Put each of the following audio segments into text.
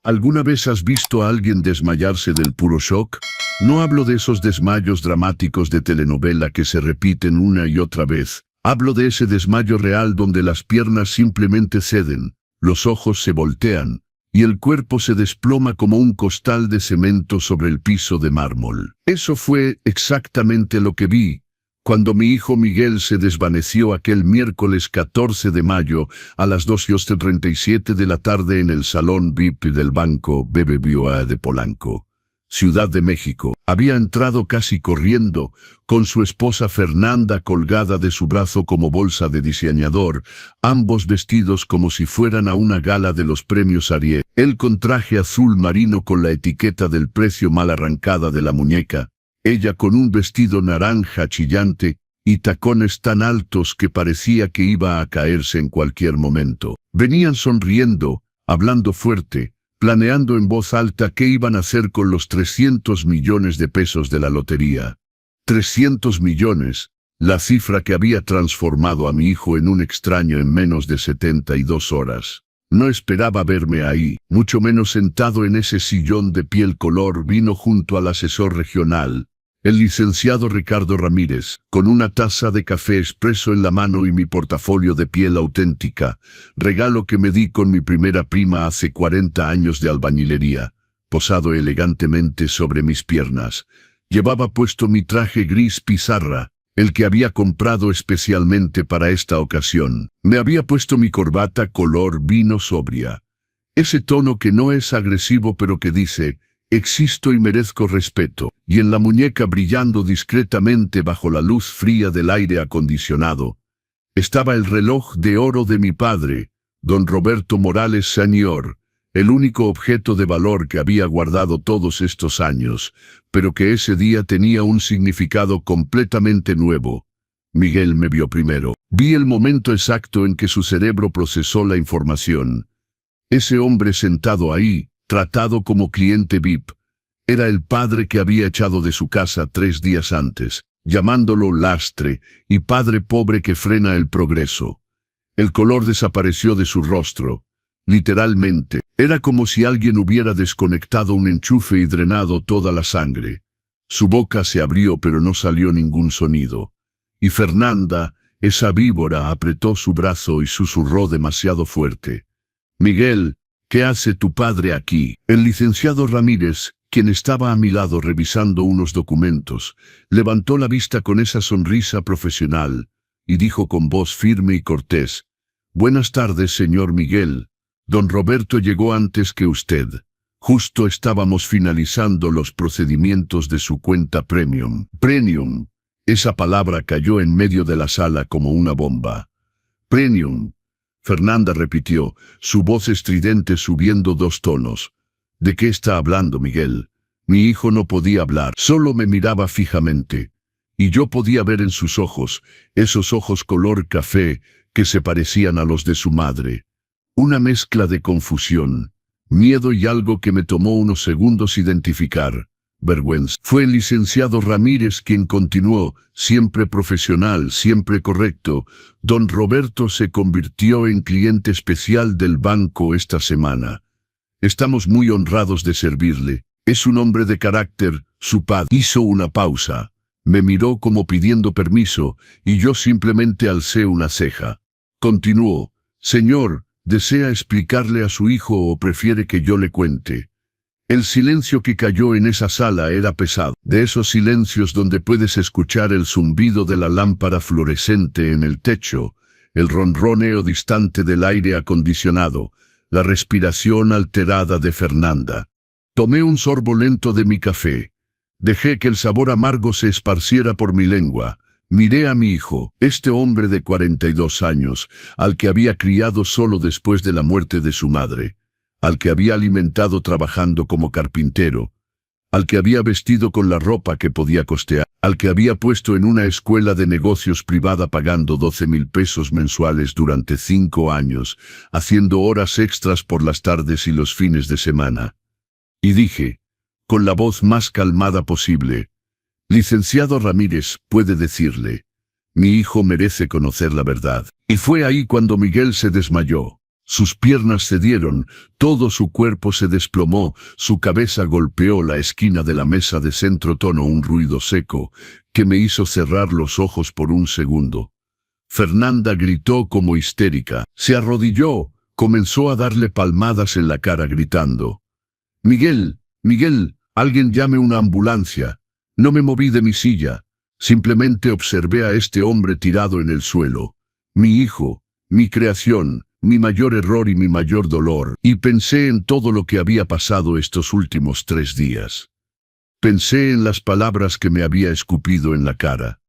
¿Alguna vez has visto a alguien desmayarse del puro shock? No hablo de esos desmayos dramáticos de telenovela que se repiten una y otra vez. Hablo de ese desmayo real donde las piernas simplemente ceden, los ojos se voltean, y el cuerpo se desploma como un costal de cemento sobre el piso de mármol. Eso fue exactamente lo que vi cuando mi hijo Miguel se desvaneció aquel miércoles 14 de mayo a las 2:37 de la tarde en el salón VIP del Banco BBVA de Polanco, Ciudad de México. Había entrado casi corriendo, con su esposa Fernanda colgada de su brazo como bolsa de diseñador, ambos vestidos como si fueran a una gala de los premios Ariel. Él con traje azul marino con la etiqueta del precio mal arrancada de la muñeca, ella con un vestido naranja chillante y tacones tan altos que parecía que iba a caerse en cualquier momento. Venían sonriendo, hablando fuerte, planeando en voz alta qué iban a hacer con los 300 millones de pesos de la lotería. 300 millones, la cifra que había transformado a mi hijo en un extraño en menos de 72 horas. No esperaba verme ahí, mucho menos sentado en ese sillón de piel color vino junto al asesor regional, el licenciado Ricardo Ramírez, con una taza de café expreso en la mano y mi portafolio de piel auténtica, regalo que me di con mi primera prima hace 40 años de albañilería, posado elegantemente sobre mis piernas. Llevaba puesto mi traje gris pizarra, el que había comprado especialmente para esta ocasión. Me había puesto mi corbata color vino sobria. Ese tono que no es agresivo pero que dice, existo y merezco respeto, y en la muñeca brillando discretamente bajo la luz fría del aire acondicionado, estaba el reloj de oro de mi padre, don Roberto Morales Sr., el único objeto de valor que había guardado todos estos años, pero que ese día tenía un significado completamente nuevo. Miguel me vio primero. Vi el momento exacto en que su cerebro procesó la información. Ese hombre sentado ahí, tratado como cliente VIP, era el padre que había echado de su casa 3 días antes, llamándolo lastre y padre pobre que frena el progreso. El color desapareció de su rostro. Literalmente, era como si alguien hubiera desconectado un enchufe y drenado toda la sangre. Su boca se abrió pero no salió ningún sonido. Y Fernanda, esa víbora, apretó su brazo y susurró demasiado fuerte. «Miguel, ¿qué hace tu padre aquí?» El licenciado Ramírez, quien estaba a mi lado revisando unos documentos, levantó la vista con esa sonrisa profesional y dijo con voz firme y cortés, «Buenas tardes, señor Miguel. Don Roberto llegó antes que usted. Justo estábamos finalizando los procedimientos de su cuenta Premium». «Premium». Esa palabra cayó en medio de la sala como una bomba. «Premium». Fernanda repitió, su voz estridente subiendo 2 tonos. «¿De qué está hablando, Miguel?» Mi hijo no podía hablar, solo me miraba fijamente. Y yo podía ver en sus ojos, esos ojos color café, que se parecían a los de su madre. Una mezcla de confusión, miedo y algo que me tomó unos segundos identificar. Vergüenza. Fue el licenciado Ramírez quien continuó, siempre profesional, siempre correcto. Don Roberto se convirtió en cliente especial del banco esta semana. Estamos muy honrados de servirle. Es un hombre de carácter, su padre. Hizo una pausa. Me miró como pidiendo permiso, y yo simplemente alcé una ceja. Continuó. Señor, ¿desea explicarle a su hijo o prefiere que yo le cuente? El silencio que cayó en esa sala era pesado, de esos silencios donde puedes escuchar el zumbido de la lámpara fluorescente en el techo, el ronroneo distante del aire acondicionado, la respiración alterada de Fernanda. Tomé un sorbo lento de mi café. Dejé que el sabor amargo se esparciera por mi lengua. Miré a mi hijo, este hombre de 42 años, al que había criado solo después de la muerte de su madre, al que había alimentado trabajando como carpintero, al que había vestido con la ropa que podía costear, al que había puesto en una escuela de negocios privada pagando 12,000 pesos mensuales durante 5 años, haciendo horas extras por las tardes y los fines de semana. Y dije, con la voz más calmada posible, «Licenciado Ramírez, puede decirle, mi hijo merece conocer la verdad». Y fue ahí cuando Miguel se desmayó. Sus piernas cedieron, todo su cuerpo se desplomó, su cabeza golpeó la esquina de la mesa de centro tono, un ruido seco, que me hizo cerrar los ojos por un segundo. Fernanda gritó como histérica, se arrodilló, comenzó a darle palmadas en la cara gritando: «Miguel, Miguel, alguien llame una ambulancia». No me moví de mi silla, simplemente observé a este hombre tirado en el suelo. Mi hijo, mi creación, mi mayor error y mi mayor dolor, y pensé en todo lo que había pasado estos últimos 3 días. Pensé en las palabras que me había escupido en la cara.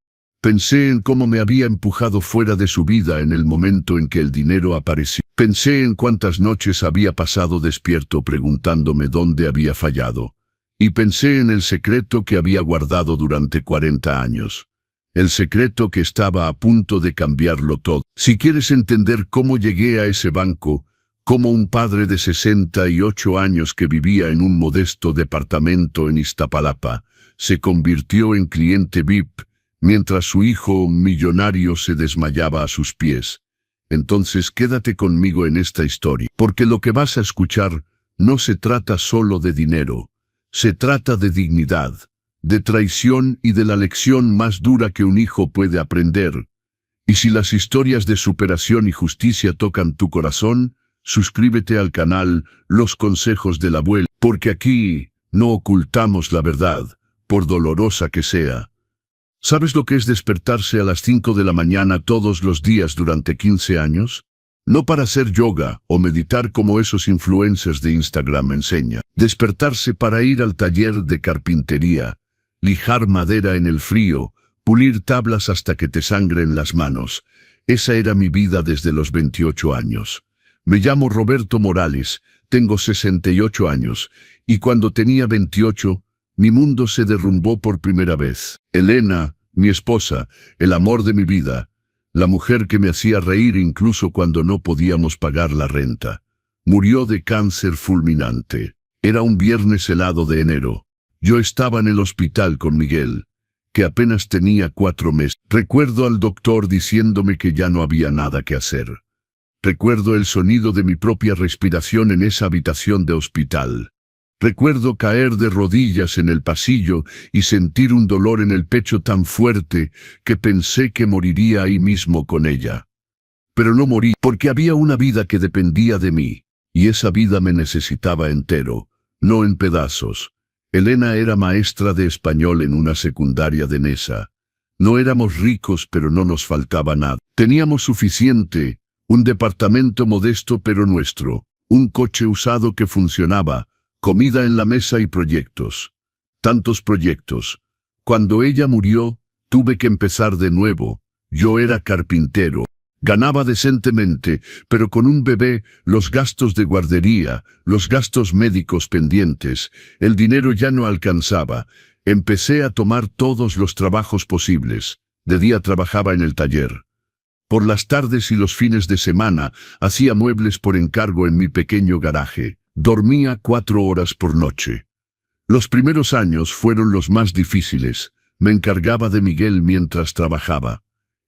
Pensé en cómo me había empujado fuera de su vida en el momento en que el dinero apareció. Pensé en cuántas noches había pasado despierto preguntándome dónde había fallado. Y pensé en el secreto que había guardado durante 40 años. El secreto que estaba a punto de cambiarlo todo. Si quieres entender cómo llegué a ese banco, cómo un padre de 68 años que vivía en un modesto departamento en Iztapalapa, se convirtió en cliente VIP, mientras su hijo millonario se desmayaba a sus pies, entonces quédate conmigo en esta historia, porque lo que vas a escuchar no se trata solo de dinero, se trata de dignidad, de traición y de la lección más dura que un hijo puede aprender. Y si las historias de superación y justicia tocan tu corazón, suscríbete al canal Los Consejos del Abuelo, porque aquí no ocultamos la verdad, por dolorosa que sea. ¿Sabes lo que es despertarse a las 5 de la mañana todos los días durante 15 años? No para hacer yoga o meditar como esos influencers de Instagram enseñan. Despertarse para ir al taller de carpintería, lijar madera en el frío, pulir tablas hasta que te sangren las manos. Esa era mi vida desde los 28 años. Me llamo Roberto Morales, tengo 68 años, y cuando tenía 28, mi mundo se derrumbó por primera vez. Elena, mi esposa, el amor de mi vida, la mujer que me hacía reír incluso cuando no podíamos pagar la renta, murió de cáncer fulminante. Era un viernes helado de enero. Yo estaba en el hospital con Miguel, que apenas tenía 4 meses. Recuerdo al doctor diciéndome que ya no había nada que hacer. Recuerdo el sonido de mi propia respiración en esa habitación de hospital. Recuerdo caer de rodillas en el pasillo y sentir un dolor en el pecho tan fuerte que pensé que moriría ahí mismo con ella. Pero no morí, porque había una vida que dependía de mí, y esa vida me necesitaba entero, no en pedazos. Elena era maestra de español en una secundaria de Nesa. No éramos ricos, pero no nos faltaba nada. Teníamos suficiente, un departamento modesto pero nuestro, un coche usado que funcionaba, comida en la mesa y proyectos. Tantos proyectos. Cuando ella murió, tuve que empezar de nuevo. Yo era carpintero. Ganaba decentemente, pero con un bebé, los gastos de guardería, los gastos médicos pendientes, el dinero ya no alcanzaba. Empecé a tomar todos los trabajos posibles. De día trabajaba en el taller. Por las tardes y los fines de semana, hacía muebles por encargo en mi pequeño garaje. Dormía 4 horas por noche. Los primeros años fueron los más difíciles. Me encargaba de Miguel mientras trabajaba.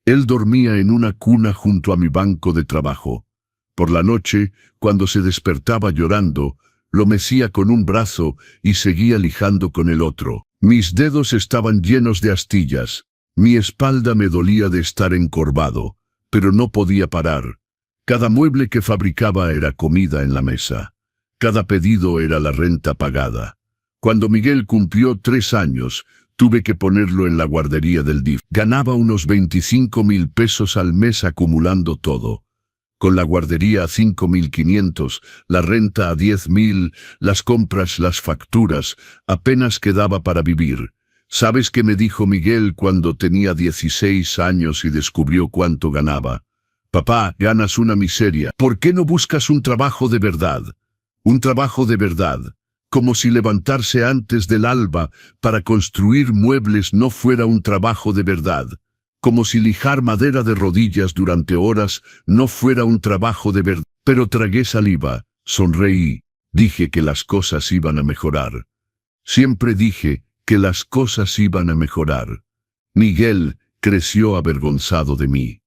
Él dormía en una cuna junto a mi banco de trabajo. Por la noche, cuando se despertaba llorando, lo mecía con un brazo y seguía lijando con el otro. Mis dedos estaban llenos de astillas. Mi espalda me dolía de estar encorvado, pero no podía parar. Cada mueble que fabricaba era comida en la mesa. Cada pedido era la renta pagada. Cuando Miguel cumplió 3 años, tuve que ponerlo en la guardería del DIF. Ganaba unos 25,000 pesos al mes acumulando todo. Con la guardería a 5,500, la renta a 10,000, las compras, las facturas, apenas quedaba para vivir. ¿Sabes qué me dijo Miguel cuando tenía 16 años y descubrió cuánto ganaba? Papá, ganas una miseria. ¿Por qué no buscas un trabajo de verdad? Un trabajo de verdad, como si levantarse antes del alba para construir muebles no fuera un trabajo de verdad, como si lijar madera de rodillas durante horas no fuera un trabajo de verdad. Pero tragué saliva, sonreí, dije que las cosas iban a mejorar. Siempre dije que las cosas iban a mejorar. Miguel creció avergonzado de mí.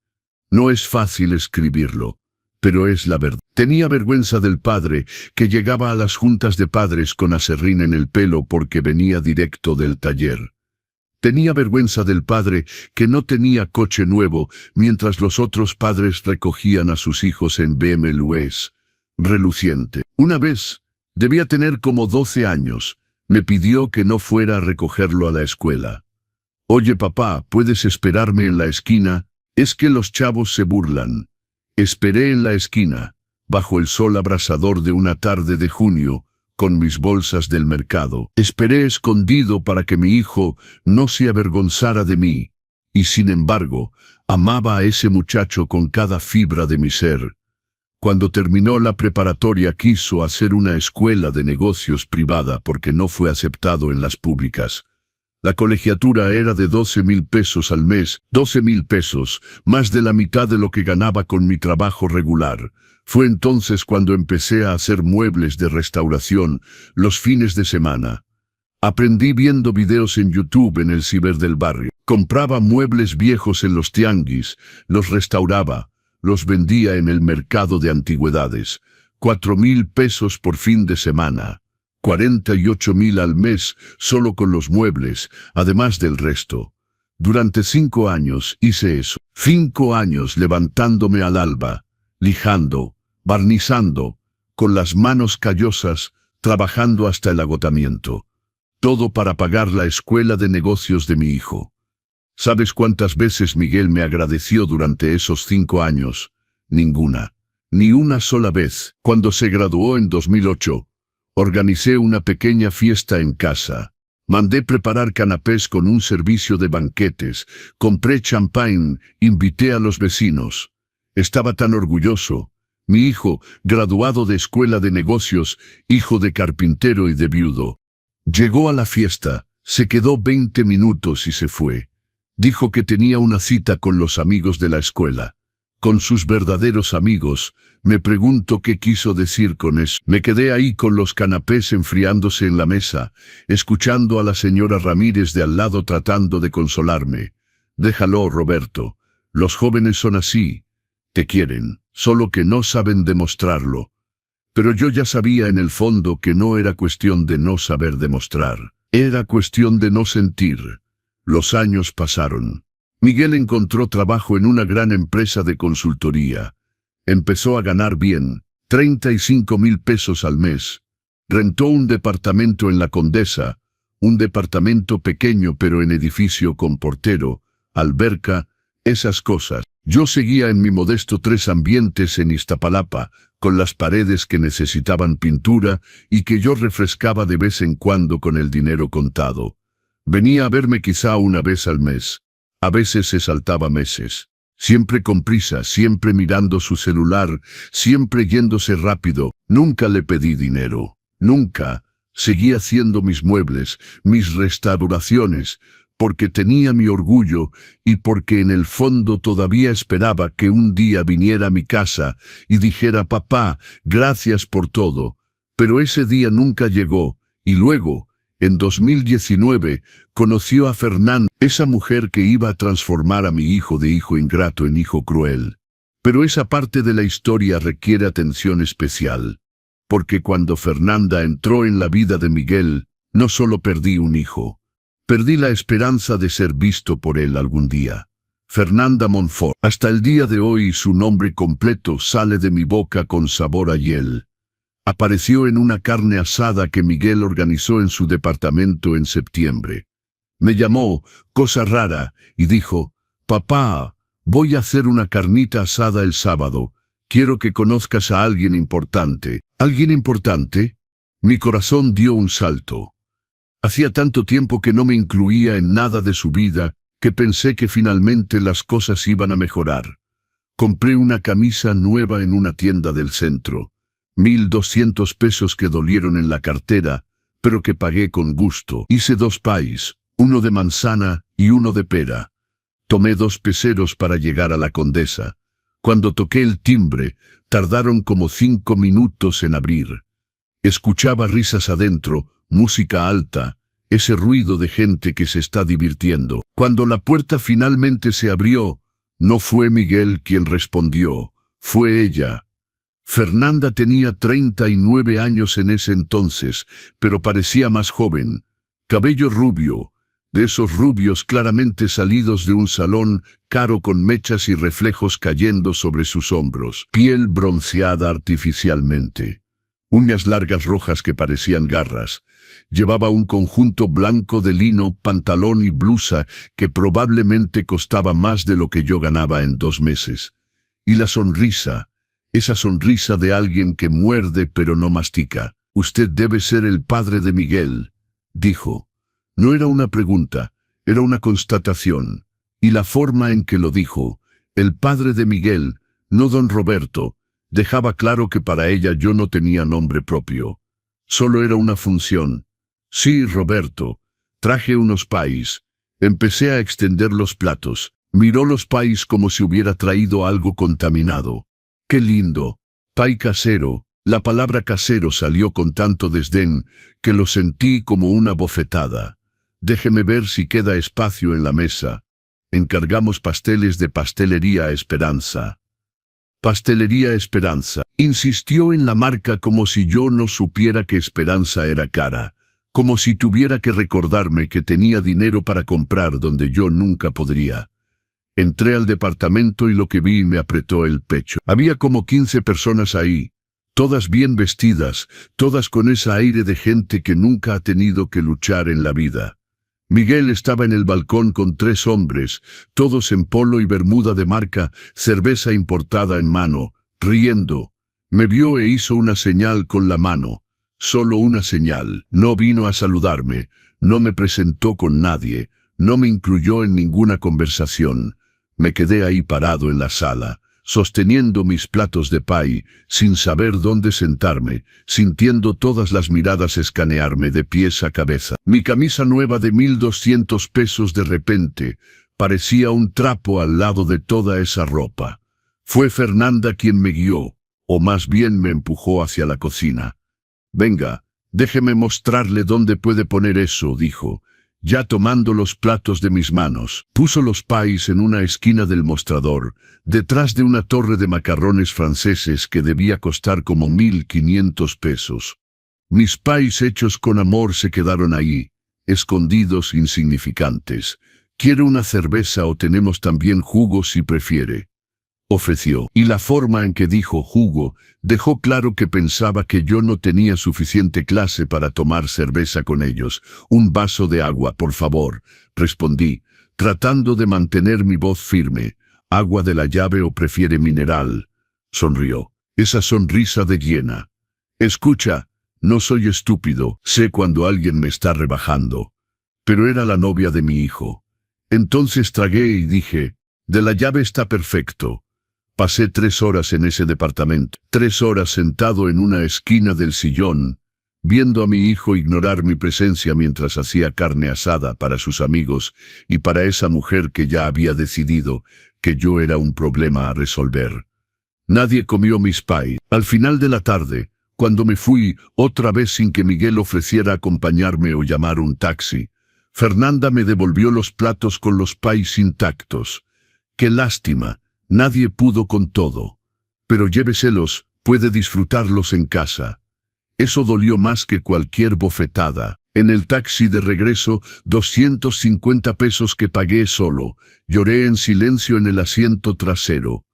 No es fácil escribirlo. pero es la verdad. Tenía vergüenza del padre, que llegaba a las juntas de padres con aserrín en el pelo porque venía directo del taller. Tenía vergüenza del padre, que no tenía coche nuevo, mientras los otros padres recogían a sus hijos en BMWs. Reluciente. Una vez, debía tener como 12 años, me pidió que no fuera a recogerlo a la escuela. Oye papá, ¿puedes esperarme en la esquina? Es que los chavos se burlan. Esperé en la esquina, bajo el sol abrasador de una tarde de junio, con mis bolsas del mercado. Esperé escondido para que mi hijo no se avergonzara de mí, y sin embargo, amaba a ese muchacho con cada fibra de mi ser. Cuando terminó la preparatoria quiso hacer una escuela de negocios privada porque no fue aceptado en las públicas. La colegiatura era de 12,000 pesos al mes, 12,000 pesos, más de la mitad de lo que ganaba con mi trabajo regular. Fue entonces cuando empecé a hacer muebles de restauración los fines de semana. Aprendí viendo videos en YouTube en el ciber del barrio. Compraba muebles viejos en los tianguis, los restauraba, los vendía en el mercado de antigüedades. 4,000 pesos por fin de semana. 48,000 al mes solo con los muebles, además del resto. Durante 5 años hice eso. 5 años levantándome al alba, lijando, barnizando, con las manos callosas, trabajando hasta el agotamiento. Todo para pagar la escuela de negocios de mi hijo. ¿Sabes cuántas veces Miguel me agradeció durante esos 5 años? Ninguna. Ni una sola vez. Cuando se graduó en 2008, organicé una pequeña fiesta en casa. Mandé preparar canapés con un servicio de banquetes. Compré champán, invité a los vecinos. Estaba tan orgulloso. Mi hijo, graduado de escuela de negocios, hijo de carpintero y de viudo. Llegó a la fiesta, se quedó 20 minutos y se fue. Dijo que tenía una cita con los amigos de la escuela. Con sus verdaderos amigos. Me pregunto qué quiso decir con eso. Me quedé ahí con los canapés enfriándose en la mesa, escuchando a la señora Ramírez de al lado tratando de consolarme. Déjalo, Roberto. Los jóvenes son así. Te quieren, solo que no saben demostrarlo. Pero yo ya sabía en el fondo que no era cuestión de no saber demostrar. Era cuestión de no sentir. Los años pasaron. Miguel encontró trabajo en una gran empresa de consultoría. Empezó a ganar bien, 35,000 pesos al mes. Rentó un departamento en la Condesa, un departamento pequeño pero en edificio con portero, alberca, esas cosas. Yo seguía en mi modesto 3 ambientes en Iztapalapa, con las paredes que necesitaban pintura y que yo refrescaba de vez en cuando con el dinero contado. Venía a verme quizá una vez al mes. A veces se saltaba meses. Siempre con prisa, siempre mirando su celular, siempre yéndose rápido. Nunca le pedí dinero. Nunca. Seguí haciendo mis muebles, mis restauraciones, porque tenía mi orgullo y porque en el fondo todavía esperaba que un día viniera a mi casa y dijera: papá, gracias por todo. Pero ese día nunca llegó, y luego, en 2019, conoció a Fernanda, esa mujer que iba a transformar a mi hijo de hijo ingrato en hijo cruel. Pero esa parte de la historia requiere atención especial, porque cuando Fernanda entró en la vida de Miguel, no solo perdí un hijo, perdí la esperanza de ser visto por él algún día. Fernanda Monfort. Hasta el día de hoy su nombre completo sale de mi boca con sabor a hiel. Apareció en una carne asada que Miguel organizó en su departamento en septiembre. Me llamó, cosa rara, y dijo: papá, voy a hacer una carnita asada el sábado. Quiero que conozcas a alguien importante. ¿Alguien importante? Mi corazón dio un salto. Hacía tanto tiempo que no me incluía en nada de su vida, que pensé que finalmente las cosas iban a mejorar. Compré una camisa nueva en una tienda del centro. 1,200 pesos que dolieron en la cartera, pero que pagué con gusto. Hice 2 pais, uno de manzana y uno de pera. Tomé 2 peseros para llegar a la Condesa. Cuando toqué el timbre, tardaron como 5 minutos en abrir. Escuchaba risas adentro, música alta, ese ruido de gente que se está divirtiendo. Cuando la puerta finalmente se abrió, no fue Miguel quien respondió, fue ella, Fernanda tenía 39 años en ese entonces, pero parecía más joven. Cabello rubio, de esos rubios claramente salidos de un salón caro con mechas y reflejos cayendo sobre sus hombros. Piel bronceada artificialmente. Uñas largas rojas que parecían garras. Llevaba un conjunto blanco de lino, pantalón y blusa que probablemente costaba más de lo que yo ganaba en 2 meses. Y la sonrisa, esa sonrisa de alguien que muerde pero no mastica. «Usted debe ser el padre de Miguel», dijo. No era una pregunta, era una constatación. Y la forma en que lo dijo, el padre de Miguel, no don Roberto, dejaba claro que para ella yo no tenía nombre propio. Solo era una función. Sí, Roberto. Traje unos pais. Empecé a extender los platos. Miró los pais como si hubiera traído algo contaminado. ¡Qué lindo! Pai casero. La palabra casero salió con tanto desdén que lo sentí como una bofetada. Déjeme ver si queda espacio en la mesa. Encargamos pasteles de Pastelería Esperanza. Pastelería Esperanza. Insistió en la marca como si yo no supiera que Esperanza era cara. Como si tuviera que recordarme que tenía dinero para comprar donde yo nunca podría. Entré al departamento y lo que vi me apretó el pecho. Había como 15 personas ahí. Todas bien vestidas, todas con ese aire de gente que nunca ha tenido que luchar en la vida. Miguel estaba en el balcón con 3 hombres, todos en polo y bermuda de marca, cerveza importada en mano, riendo. Me vio e hizo una señal con la mano. Solo una señal. No vino a saludarme, no me presentó con nadie, no me incluyó en ninguna conversación. Me quedé ahí parado en la sala, sosteniendo mis platos de pay, sin saber dónde sentarme, sintiendo todas las miradas escanearme de pies a cabeza. Mi camisa nueva de 1,200 pesos de repente parecía un trapo al lado de toda esa ropa. Fue Fernanda quien me guió, o más bien me empujó hacia la cocina. «Venga, déjeme mostrarle dónde puede poner eso», dijo. Ya tomando los platos de mis manos, puso los pais en una esquina del mostrador, detrás de una torre de macarrones franceses que debía costar como 1,500 pesos. Mis pais hechos con amor se quedaron ahí, escondidos, insignificantes. «¿Quiere una cerveza o tenemos también jugo si prefiere?», ofreció. Y la forma en que dijo jugo dejó claro que pensaba que yo no tenía suficiente clase para tomar cerveza con ellos. «Un vaso de agua, por favor», respondí, tratando de mantener mi voz firme. «¿Agua de la llave o prefiere mineral?», sonrió. Esa sonrisa de llena. «Escucha, no soy estúpido, sé cuando alguien me está rebajando». Pero era la novia de mi hijo. Entonces tragué y dije, «De la llave está perfecto». Pasé 3 horas en ese departamento, 3 horas sentado en una esquina del sillón, viendo a mi hijo ignorar mi presencia mientras hacía carne asada para sus amigos y para esa mujer que ya había decidido que yo era un problema a resolver. Nadie comió mis pais. Al final de la tarde, cuando me fui, otra vez sin que Miguel ofreciera acompañarme o llamar un taxi, Fernanda me devolvió los platos con los pais intactos. ¡Qué lástima! Nadie pudo con todo. Pero lléveselos, puede disfrutarlos en casa. Eso dolió más que cualquier bofetada. En el taxi de regreso, 250 pesos que pagué solo. Lloré en silencio en el asiento trasero.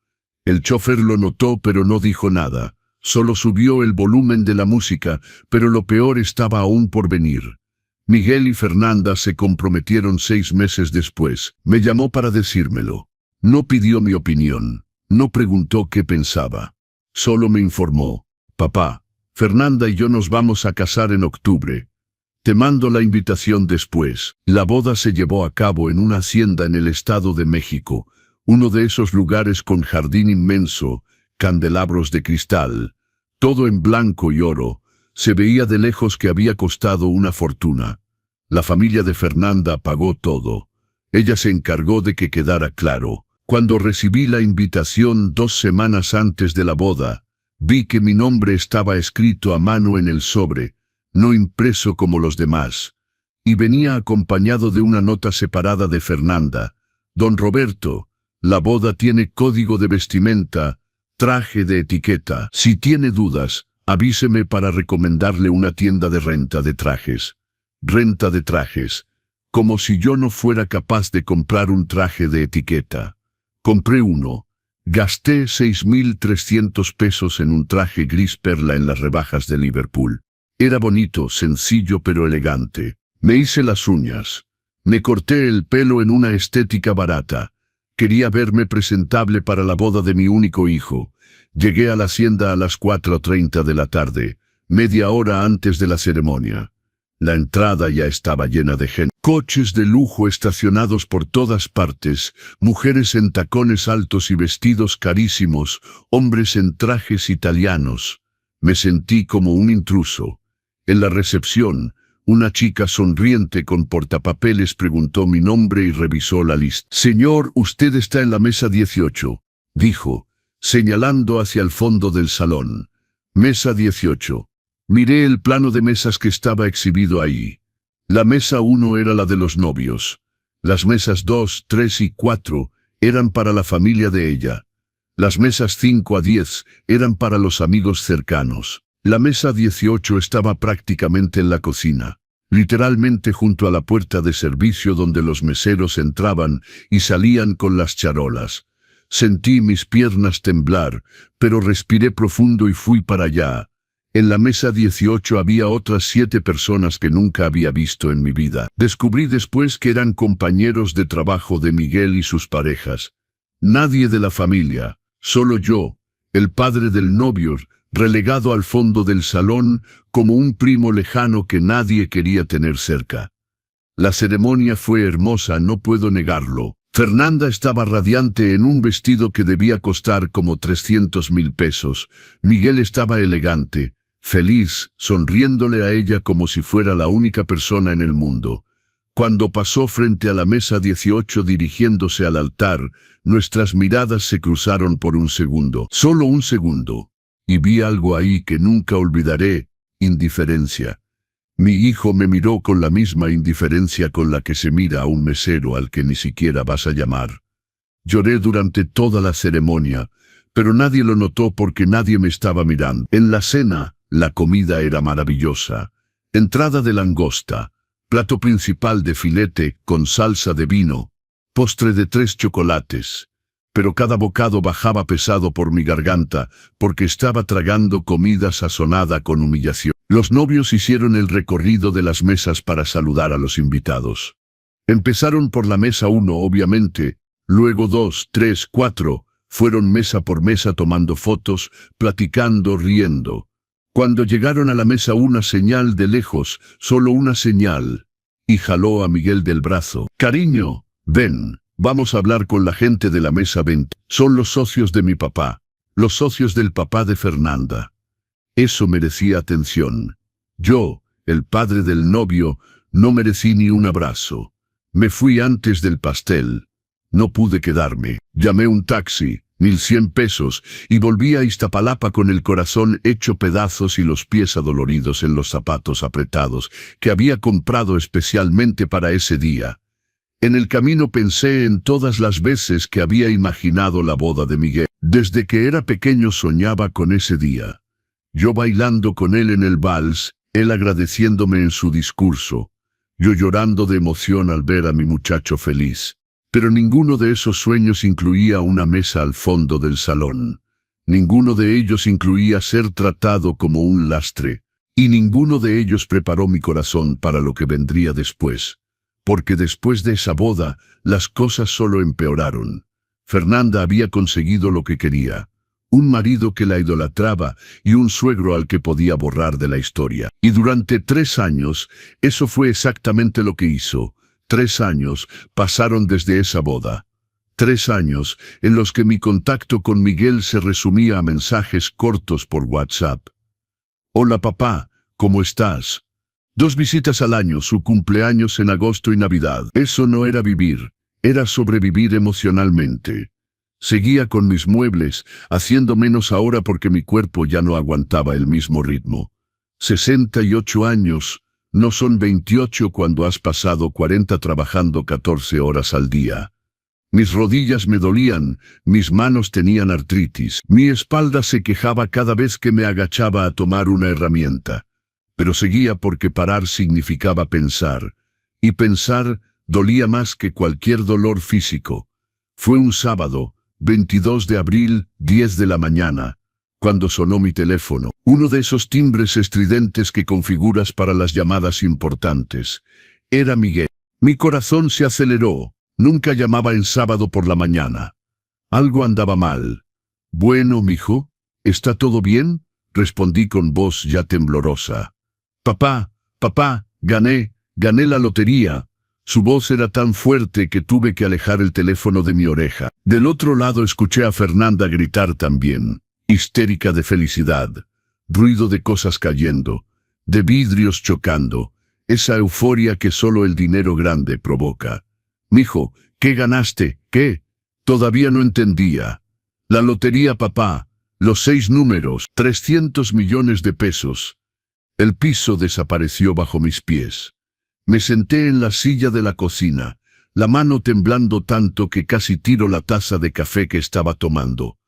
El chofer lo notó pero no dijo nada. Solo subió el volumen de la música, pero lo peor estaba aún por venir. Miguel y Fernanda se comprometieron 6 meses después. Me llamó para decírmelo. No pidió mi opinión, no preguntó qué pensaba. Solo me informó. «Papá, Fernanda y yo nos vamos a casar en octubre. Te mando la invitación después». La boda se llevó a cabo en una hacienda en el Estado de México, uno de esos lugares con jardín inmenso, candelabros de cristal, todo en blanco y oro. Se veía de lejos que había costado una fortuna. La familia de Fernanda pagó todo. Ella se encargó de que quedara claro. Cuando recibí la invitación 2 semanas antes de la boda, vi que mi nombre estaba escrito a mano en el sobre, no impreso como los demás, y venía acompañado de una nota separada de Fernanda. «Don Roberto, la boda tiene código de vestimenta, Traje de etiqueta. Si tiene dudas, avíseme para recomendarle una tienda de renta de trajes. Renta de trajes. Como si yo no fuera capaz de comprar un traje de etiqueta. Compré uno. Gasté 6.300 pesos en un traje gris perla en las rebajas de Liverpool. Era bonito, sencillo pero elegante. Me hice las uñas. Me corté el pelo en una estética barata. Quería verme presentable para la boda de mi único hijo. Llegué a la hacienda a las 4:30 de la tarde, media hora antes de la ceremonia. La entrada ya estaba llena de gente. Coches de lujo estacionados por todas partes, mujeres en tacones altos y vestidos carísimos, hombres en trajes italianos. Me sentí como un intruso. En la recepción, una chica sonriente con portapapeles preguntó mi nombre y revisó la lista. «Señor, usted está en la mesa 18», dijo, señalando hacia el fondo del salón. Mesa 18. Miré el plano de mesas que estaba exhibido ahí. La mesa 1 era la de los novios. Las mesas 2, 3 y 4 eran para la familia de ella. Las mesas 5 a 10 eran para los amigos cercanos. La mesa 18 estaba prácticamente en la cocina, literalmente junto a la puerta de servicio donde los meseros entraban y salían con las charolas. Sentí mis piernas temblar, pero respiré profundo y fui para allá. En la mesa 18 había otras 7 personas que nunca había visto en mi vida. Descubrí después que eran compañeros de trabajo de Miguel y sus parejas. Nadie de la familia, solo yo, el padre del novio, relegado al fondo del salón como un primo lejano que nadie quería tener cerca. La ceremonia fue hermosa, no puedo negarlo. Fernanda estaba radiante en un vestido que debía costar como 300.000 pesos. Miguel estaba elegante, feliz, sonriéndole a ella como si fuera la única persona en el mundo. Cuando pasó frente a la mesa 18 dirigiéndose al altar, nuestras miradas se cruzaron por un segundo, solo un segundo, y vi algo ahí que nunca olvidaré: indiferencia. Mi hijo me miró con la misma indiferencia con la que se mira a un mesero al que ni siquiera vas a llamar. Lloré durante toda la ceremonia, pero nadie lo notó porque nadie me estaba mirando. En la cena, la comida era maravillosa. Entrada de langosta, plato principal de filete con salsa de vino, postre de 3 chocolates. Pero cada bocado bajaba pesado por mi garganta, porque estaba tragando comida sazonada con humillación. Los novios hicieron el recorrido de las mesas para saludar a los invitados. Empezaron por la mesa 1, obviamente, luego 2, 3, 4, fueron mesa por mesa tomando fotos, platicando, riendo. Cuando llegaron a la mesa, una señal de lejos, solo una señal, y jaló a Miguel del brazo. «Cariño, ven. Vamos a hablar con la gente de la mesa 20. Son los socios de mi papá, los socios del papá de Fernanda». Eso merecía atención. Yo, el padre del novio, no merecí ni un abrazo. Me fui antes del pastel. No pude quedarme. Llamé un taxi, 1.100 pesos, y volví a Iztapalapa con el corazón hecho pedazos y los pies adoloridos en los zapatos apretados que había comprado especialmente para ese día. En el camino pensé en todas las veces que había imaginado la boda de Miguel. Desde que era pequeño soñaba con ese día. Yo bailando con él en el vals, él agradeciéndome en su discurso, yo llorando de emoción al ver a mi muchacho feliz. Pero ninguno de esos sueños incluía una mesa al fondo del salón. Ninguno de ellos incluía ser tratado como un lastre. Y ninguno de ellos preparó mi corazón para lo que vendría después. Porque después de esa boda, las cosas solo empeoraron. Fernanda había conseguido lo que quería. Un marido que la idolatraba y un suegro al que podía borrar de la historia. Y durante 3 años, eso fue exactamente lo que hizo. 3 años pasaron desde esa boda. 3 años en los que mi contacto con Miguel se resumía a mensajes cortos por WhatsApp. «Hola papá, ¿cómo estás?». 2 visitas al año, su cumpleaños en agosto y Navidad. Eso no era vivir, era sobrevivir emocionalmente. Seguía con mis muebles, haciendo menos ahora porque mi cuerpo ya no aguantaba el mismo ritmo. 68 años, no son 28 cuando has pasado 40 trabajando 14 horas al día. Mis rodillas me dolían, mis manos tenían artritis, mi espalda se quejaba cada vez que me agachaba a tomar una herramienta. Pero seguía porque parar significaba pensar, y pensar dolía más que cualquier dolor físico. Fue un sábado, 22 de abril, 10 de la mañana, cuando sonó mi teléfono, uno de esos timbres estridentes que configuras para las llamadas importantes. Era Miguel. Mi corazón se aceleró. Nunca llamaba en sábado por la mañana. Algo andaba mal. Bueno, mijo, ¿está todo bien?, respondí con voz ya temblorosa. Papá, gané la lotería. Su voz era tan fuerte que tuve que alejar el teléfono de mi oreja. Del otro lado escuché a Fernanda gritar también, histérica de felicidad. Ruido de cosas cayendo, de vidrios chocando, esa euforia que solo el dinero grande provoca. Mijo, ¿qué ganaste? ¿Qué? Todavía no entendía. La lotería, papá. Los 6 números, 300 millones de pesos. El piso desapareció bajo mis pies. Me senté en la silla de la cocina, la mano temblando tanto que casi tiro la taza de café que estaba tomando.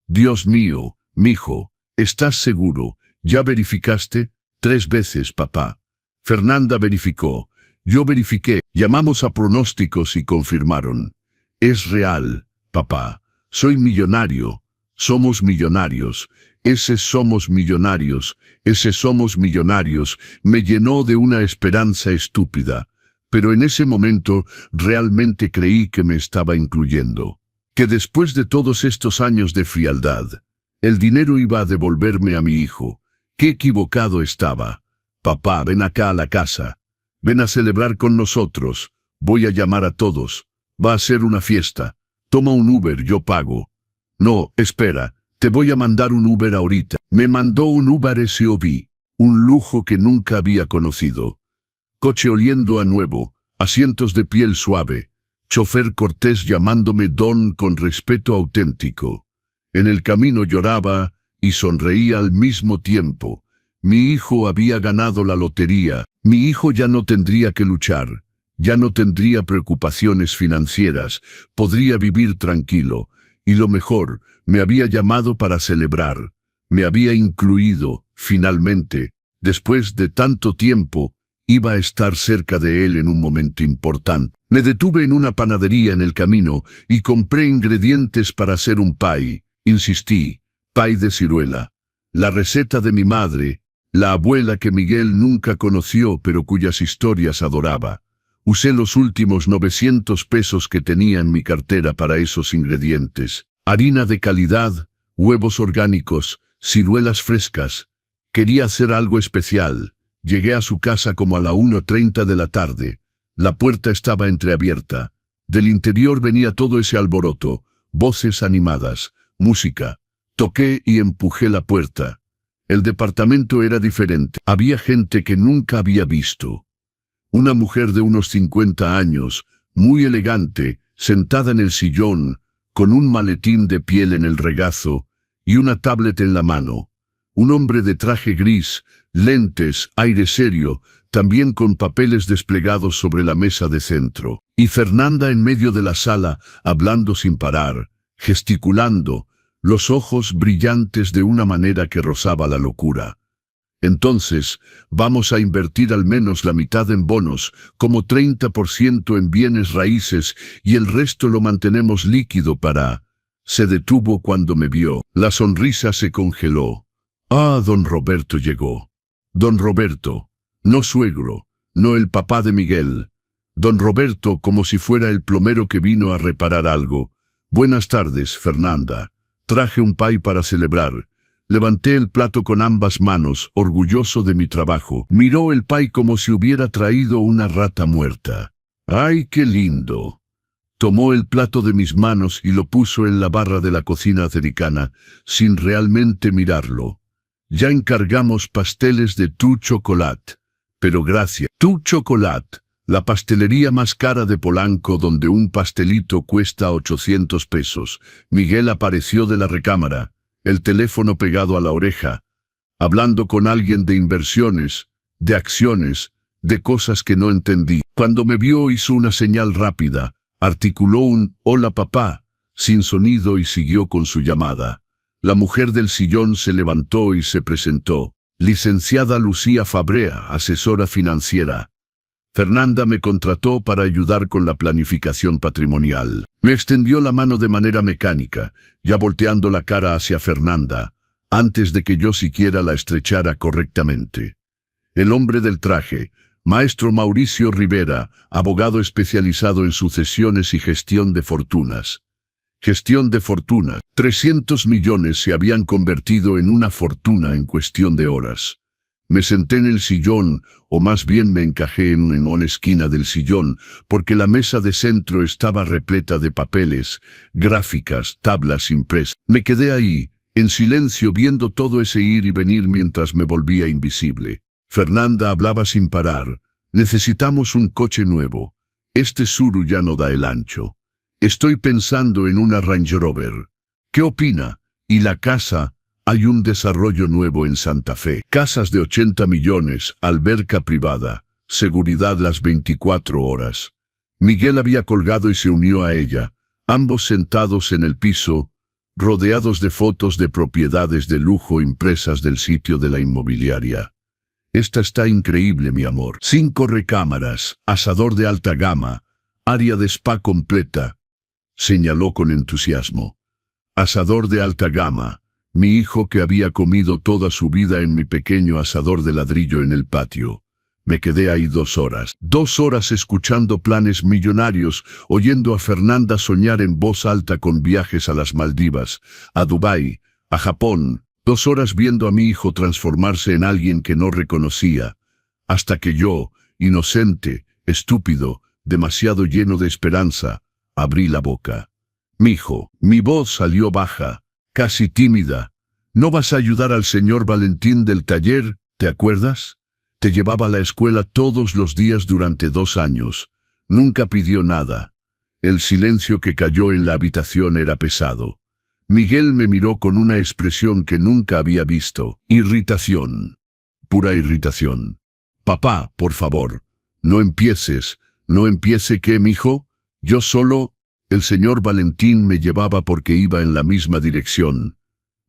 Dios mío, mijo, ¿estás seguro? ¿Ya verificaste? 3 veces, papá. Fernanda verificó. Yo verifiqué, llamamos a pronósticos y confirmaron. Es real, papá. Soy millonario. Somos millonarios. Ese somos millonarios. Ese somos millonarios. Me llenó de una esperanza estúpida. Pero en ese momento realmente creí que me estaba incluyendo. Que después de todos estos años de frialdad, el dinero iba a devolverme a mi hijo. Qué equivocado estaba. Papá, ven acá a la casa. Ven a celebrar con nosotros. Voy a llamar a todos. Va a ser una fiesta. Toma un Uber, yo pago. No, espera, te voy a mandar un Uber ahorita. Me mandó un Uber SUV, un lujo que nunca había conocido. Coche oliendo a nuevo, asientos de piel suave, chofer cortés llamándome don con respeto auténtico. En el camino lloraba y sonreía al mismo tiempo. Mi hijo había ganado la lotería. Mi hijo ya no tendría que luchar, ya no tendría preocupaciones financieras, podría vivir tranquilo, y lo mejor, me había llamado para celebrar, me había incluido, finalmente, después de tanto tiempo, iba a estar cerca de él en un momento importante. Me detuve en una panadería en el camino y compré ingredientes para hacer un pie, insistí, pie de ciruela, la receta de mi madre, la abuela que Miguel nunca conoció pero cuyas historias adoraba. Usé los últimos 900 pesos que tenía en mi cartera para esos ingredientes. Harina de calidad, huevos orgánicos, ciruelas frescas. Quería hacer algo especial. Llegué a su casa como a la 1:30 de la tarde. La puerta estaba entreabierta. Del interior venía todo ese alboroto, voces animadas, música. Toqué y empujé la puerta. El departamento era diferente. Había gente que nunca había visto. Una mujer de unos 50 años, muy elegante, sentada en el sillón, con un maletín de piel en el regazo y una tablet en la mano. Un hombre de traje gris, lentes, aire serio, también con papeles desplegados sobre la mesa de centro. Y Fernanda en medio de la sala, hablando sin parar, gesticulando, los ojos brillantes de una manera que rozaba la locura. Entonces, vamos a invertir al menos la mitad en bonos, como 30% en bienes raíces, y el resto lo mantenemos líquido para... Se detuvo cuando me vio. La sonrisa se congeló. Ah, don Roberto llegó. Don Roberto, no suegro, no el papá de Miguel. Don Roberto, como si fuera el plomero que vino a reparar algo. Buenas tardes, Fernanda. Traje un pie para celebrar. Levanté el plato con ambas manos, orgulloso de mi trabajo. Miró el pie como si hubiera traído una rata muerta. ¡Ay, qué lindo! Tomó el plato de mis manos y lo puso en la barra de la cocina cercana, sin realmente mirarlo. Ya encargamos pasteles de Tu Chocolate. Pero gracias. Tu Chocolate, la pastelería más cara de Polanco donde un pastelito cuesta 800 pesos. Miguel apareció de la recámara, el teléfono pegado a la oreja, hablando con alguien de inversiones, de acciones, de cosas que no entendí. Cuando me vio hizo una señal rápida, Articuló un «Hola papá», sin sonido y siguió con su llamada. La mujer del sillón se levantó y se presentó. Licenciada Lucía Fabrea, asesora financiera. Fernanda me contrató para ayudar con la planificación patrimonial. Me extendió la mano de manera mecánica, ya volteando la cara hacia Fernanda, antes de que yo siquiera la estrechara correctamente. El hombre del traje, maestro Mauricio Rivera, abogado especializado en sucesiones y gestión de fortunas. Gestión de fortuna. 300 millones se habían convertido en una fortuna en cuestión de horas. Me senté en el sillón, o más bien me encajé en una esquina del sillón, porque la mesa de centro estaba repleta de papeles, gráficas, tablas impresas. Me quedé ahí, en silencio, viendo todo ese ir y venir mientras me volvía invisible. Fernanda hablaba sin parar. Necesitamos un coche nuevo. Este Tsuru ya no da el ancho. Estoy pensando en una Range Rover. ¿Qué opina? ¿Y la casa? Hay un desarrollo nuevo en Santa Fe. Casas de 80 millones, alberca privada, seguridad las 24 horas. Miguel había colgado y se unió a ella, ambos sentados en el piso, rodeados de fotos de propiedades de lujo impresas del sitio de la inmobiliaria. Esta está increíble, mi amor. 5 recámaras, asador de alta gama, área de spa completa, señaló con entusiasmo. Asador de alta gama. Mi hijo que había comido toda su vida en mi pequeño asador de ladrillo en el patio. Me quedé ahí 2 horas. 2 horas escuchando planes millonarios, oyendo a Fernanda soñar en voz alta con viajes a las Maldivas, a Dubái, a Japón. 2 horas viendo a mi hijo transformarse en alguien que no reconocía. Hasta que yo, inocente, estúpido, demasiado lleno de esperanza, abrí la boca. Mijo, mi voz salió baja, casi tímida. ¿No vas a ayudar al señor Valentín del taller, te acuerdas? Te llevaba a la escuela todos los días durante 2 años. Nunca pidió nada. El silencio que cayó en la habitación era pesado. Miguel me miró con una expresión que nunca había visto. Irritación. Pura irritación. Papá, por favor, no empieces. ¿No empiece qué, mijo? Yo solo... El señor Valentín me llevaba porque iba en la misma dirección.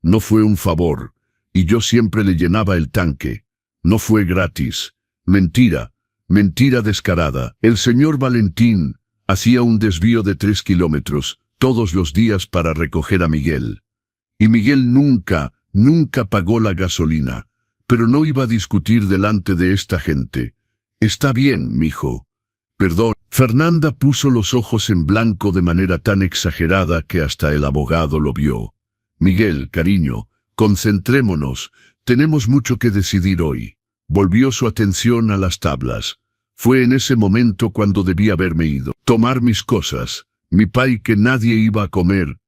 No fue un favor, y yo siempre le llenaba el tanque. No fue gratis. Mentira, mentira descarada. El señor Valentín hacía un desvío de 3 kilómetros todos los días para recoger a Miguel. Y Miguel nunca pagó la gasolina. Pero no iba a discutir delante de esta gente. Está bien, mijo. Perdón. Fernanda puso los ojos en blanco de manera tan exagerada que hasta el abogado lo vio. Miguel, cariño, concentrémonos, tenemos mucho que decidir hoy. Volvió su atención a las tablas. Fue en ese momento cuando debí haberme ido. Tomar mis cosas, mi pay que nadie iba a comer,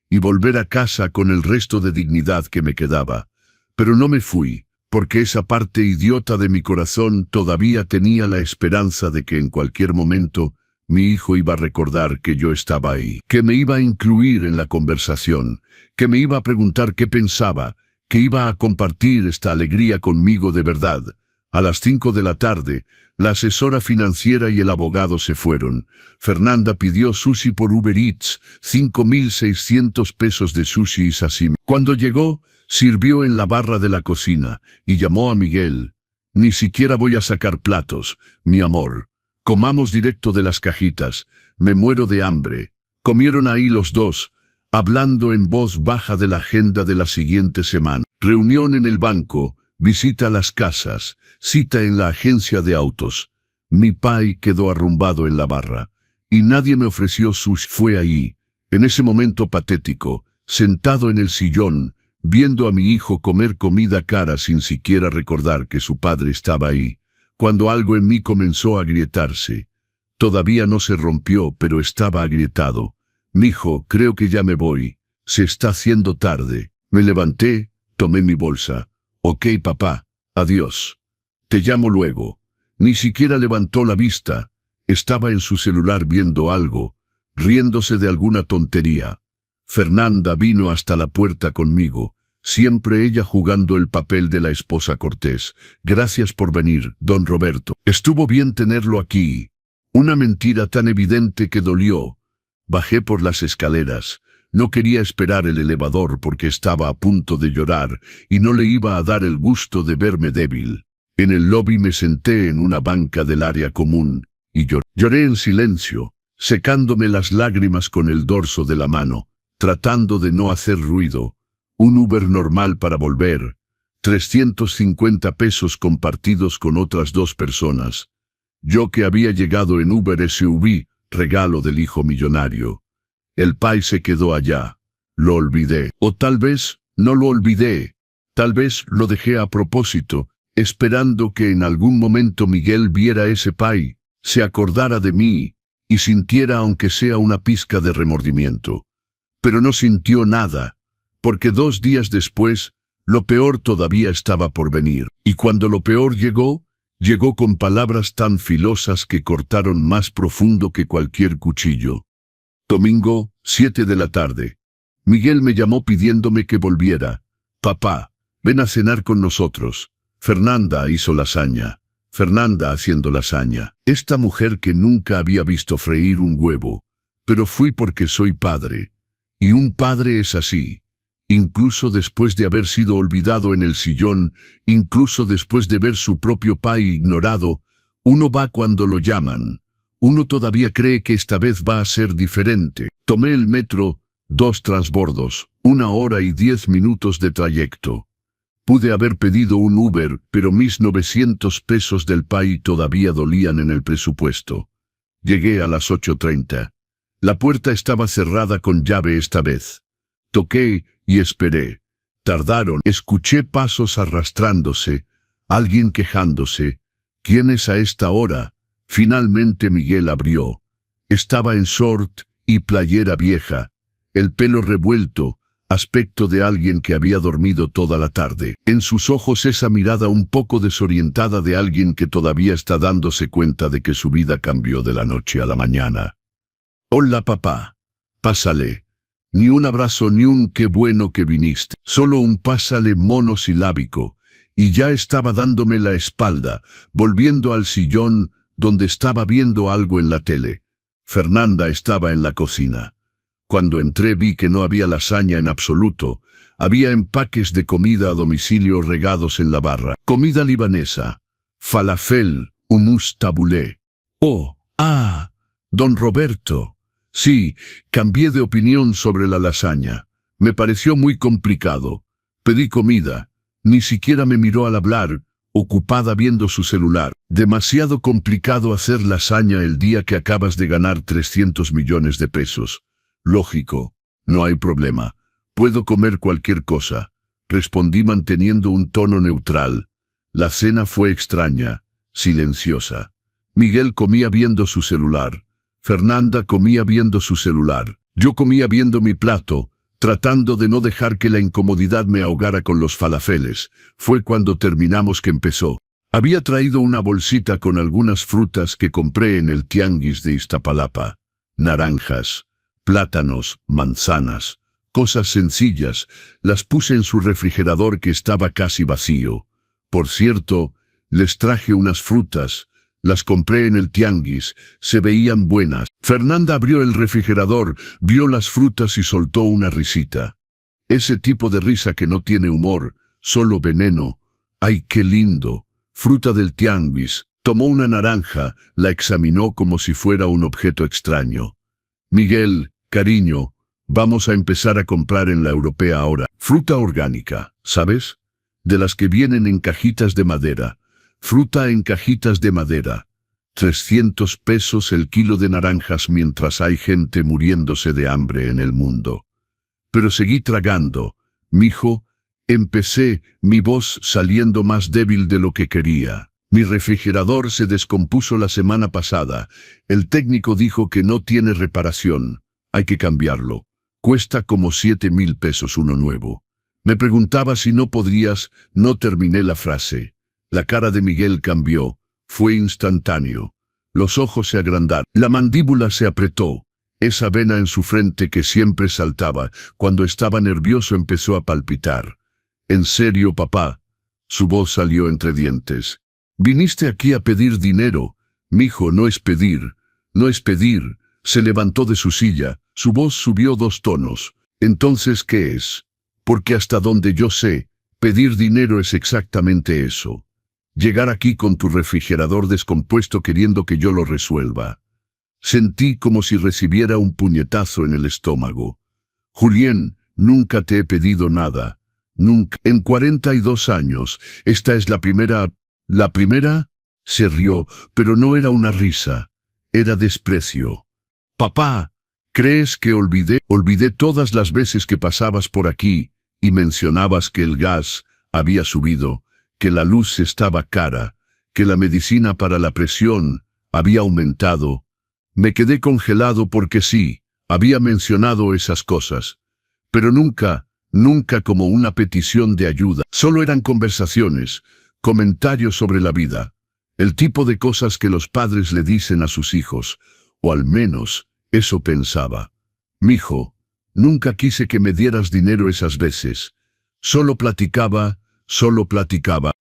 y volver a casa con el resto de dignidad que me quedaba. Pero no me fui, porque esa parte idiota de mi corazón todavía tenía la esperanza de que en cualquier momento mi hijo iba a recordar que yo estaba ahí, que me iba a incluir en la conversación, que me iba a preguntar qué pensaba, que iba a compartir esta alegría conmigo de verdad. A las 5 de la tarde, la asesora financiera y el abogado se fueron. Fernanda pidió sushi por Uber Eats, 5.600 pesos de sushi y sashimi. Cuando llegó, sirvió en la barra de la cocina y llamó a Miguel. Ni siquiera voy a sacar platos, mi amor. Comamos directo de las cajitas. Me muero de hambre. Comieron ahí los dos, hablando en voz baja de la agenda de la siguiente semana. Reunión en el banco, visita a las casas, cita en la agencia de autos. Mi pai quedó arrumbado en la barra, y nadie me ofreció sushi. Fue ahí, en ese momento patético, sentado en el sillón, viendo a mi hijo comer comida cara sin siquiera recordar que su padre estaba ahí, cuando algo en mí comenzó a agrietarse. Todavía no se rompió, pero estaba agrietado. Mijo, creo que ya me voy. Se está haciendo tarde. Me levanté, tomé mi bolsa. Ok, papá, adiós. Te llamo luego. Ni siquiera levantó la vista. Estaba en su celular viendo algo, riéndose de alguna tontería. Fernanda vino hasta la puerta conmigo, siempre ella jugando el papel de la esposa cortés. Gracias por venir, don Roberto. Estuvo bien tenerlo aquí. Una mentira tan evidente que dolió, Bajé por las escaleras. No quería esperar el elevador porque estaba a punto de llorar y no le iba a dar el gusto de verme débil. En el lobby me senté en una banca del área común y lloré en silencio, secándome las lágrimas con el dorso de la mano, tratando de no hacer ruido. Un Uber normal para volver. 350 pesos compartidos con otras 2 personas. Yo que había llegado en Uber SUV, regalo del hijo millonario. El Pai se quedó allá. Lo olvidé. O tal vez no lo olvidé. Tal vez lo dejé a propósito, esperando que en algún momento Miguel viera ese Pai, se acordara de mí, y sintiera aunque sea una pizca de remordimiento. Pero no sintió nada, porque 2 días después, lo peor todavía estaba por venir. Y cuando lo peor llegó, llegó con palabras tan filosas que cortaron más profundo que cualquier cuchillo. Domingo, 7 de la tarde. Miguel me llamó pidiéndome que volviera. Papá, ven a cenar con nosotros. Fernanda hizo lasaña. Fernanda haciendo lasaña. Esta mujer que nunca había visto freír un huevo. Pero fui porque soy padre. Y un padre es así. Incluso después de haber sido olvidado en el sillón, incluso después de ver su propio pai ignorado, uno va cuando lo llaman. Uno todavía cree que esta vez va a ser diferente. Tomé el metro, 2 transbordos, 1 hora y 10 minutos de trayecto. Pude haber pedido un Uber, pero mis 900 pesos del pai todavía dolían en el presupuesto. Llegué a las 8:30. La puerta estaba cerrada con llave esta vez. Toqué y esperé. Tardaron. Escuché pasos arrastrándose, alguien quejándose. ¿Quién es a esta hora? Finalmente Miguel abrió. Estaba en short y playera vieja, el pelo revuelto, aspecto de alguien que había dormido toda la tarde. En sus ojos esa mirada un poco desorientada de alguien que todavía está dándose cuenta de que su vida cambió de la noche a la mañana. Hola papá. Pásale. Ni un abrazo ni un qué bueno que viniste. Solo un pásale monosilábico. Y ya estaba dándome la espalda, volviendo al sillón donde estaba viendo algo en la tele. Fernanda estaba en la cocina. Cuando entré vi que no había lasaña en absoluto. Había empaques de comida a domicilio regados en la barra. Comida libanesa. Falafel, hummus tabulé. Don Roberto. Sí, cambié de opinión sobre la lasaña. Me pareció muy complicado. Pedí comida. Ni siquiera me miró al hablar, ocupada viendo su celular. Demasiado complicado hacer lasaña el día que acabas de ganar 300 millones de pesos. Lógico, no hay problema. Puedo comer cualquier cosa. Respondí manteniendo un tono neutral. La cena fue extraña, silenciosa. Miguel comía viendo su celular. Fernanda comía viendo su celular. Yo comía viendo mi plato, tratando de no dejar que la incomodidad me ahogara con los falafeles. Fue cuando terminamos que empezó. Había traído una bolsita con algunas frutas que compré en el tianguis de Iztapalapa. Naranjas, plátanos, manzanas, cosas sencillas. Las puse en su refrigerador que estaba casi vacío. Por cierto, les traje unas frutas. Las compré en el tianguis, se veían buenas. Fernanda abrió el refrigerador, vio las frutas y soltó una risita. Ese tipo de risa que no tiene humor, solo veneno. ¡Ay, qué lindo! Fruta del tianguis. Tomó una naranja, la examinó como si fuera un objeto extraño. Miguel, cariño, vamos a empezar a comprar en la europea ahora. Fruta orgánica, ¿sabes? De las que vienen en cajitas de madera. Fruta en cajitas de madera. 300 pesos el kilo de naranjas mientras hay gente muriéndose de hambre en el mundo. Pero seguí tragando. Mijo, empecé, mi voz saliendo más débil de lo que quería. Mi refrigerador se descompuso la semana pasada. El técnico dijo que no tiene reparación. Hay que cambiarlo. Cuesta como 7,000 pesos uno nuevo. Me preguntaba si no podrías. No terminé la frase. La cara de Miguel cambió. Fue instantáneo. Los ojos se agrandaron. La mandíbula se apretó. Esa vena en su frente que siempre saltaba, cuando estaba nervioso empezó a palpitar. ¿En serio, papá? Su voz salió entre dientes. Viniste aquí a pedir dinero. Mijo, no es pedir. No es pedir. Se levantó de su silla, su voz subió 2 tonos. Entonces, ¿qué es? Porque hasta donde yo sé, pedir dinero es exactamente eso. Llegar aquí con tu refrigerador descompuesto queriendo que yo lo resuelva. Sentí como si recibiera un puñetazo en el estómago. Julián, nunca te he pedido nada. Nunca. En 42 años, esta es la primera... ¿La primera? Se rió, pero no era una risa. Era desprecio. Papá, ¿crees que olvidé? Olvidé todas las veces que pasabas por aquí y mencionabas que el gas había subido, que la luz estaba cara, que la medicina para la presión había aumentado. Me quedé congelado porque sí, había mencionado esas cosas. Pero nunca como una petición de ayuda. Solo eran conversaciones, comentarios sobre la vida. El tipo de cosas que los padres le dicen a sus hijos, o al menos eso pensaba. Mijo, nunca quise que me dieras dinero esas veces. Solo platicaba.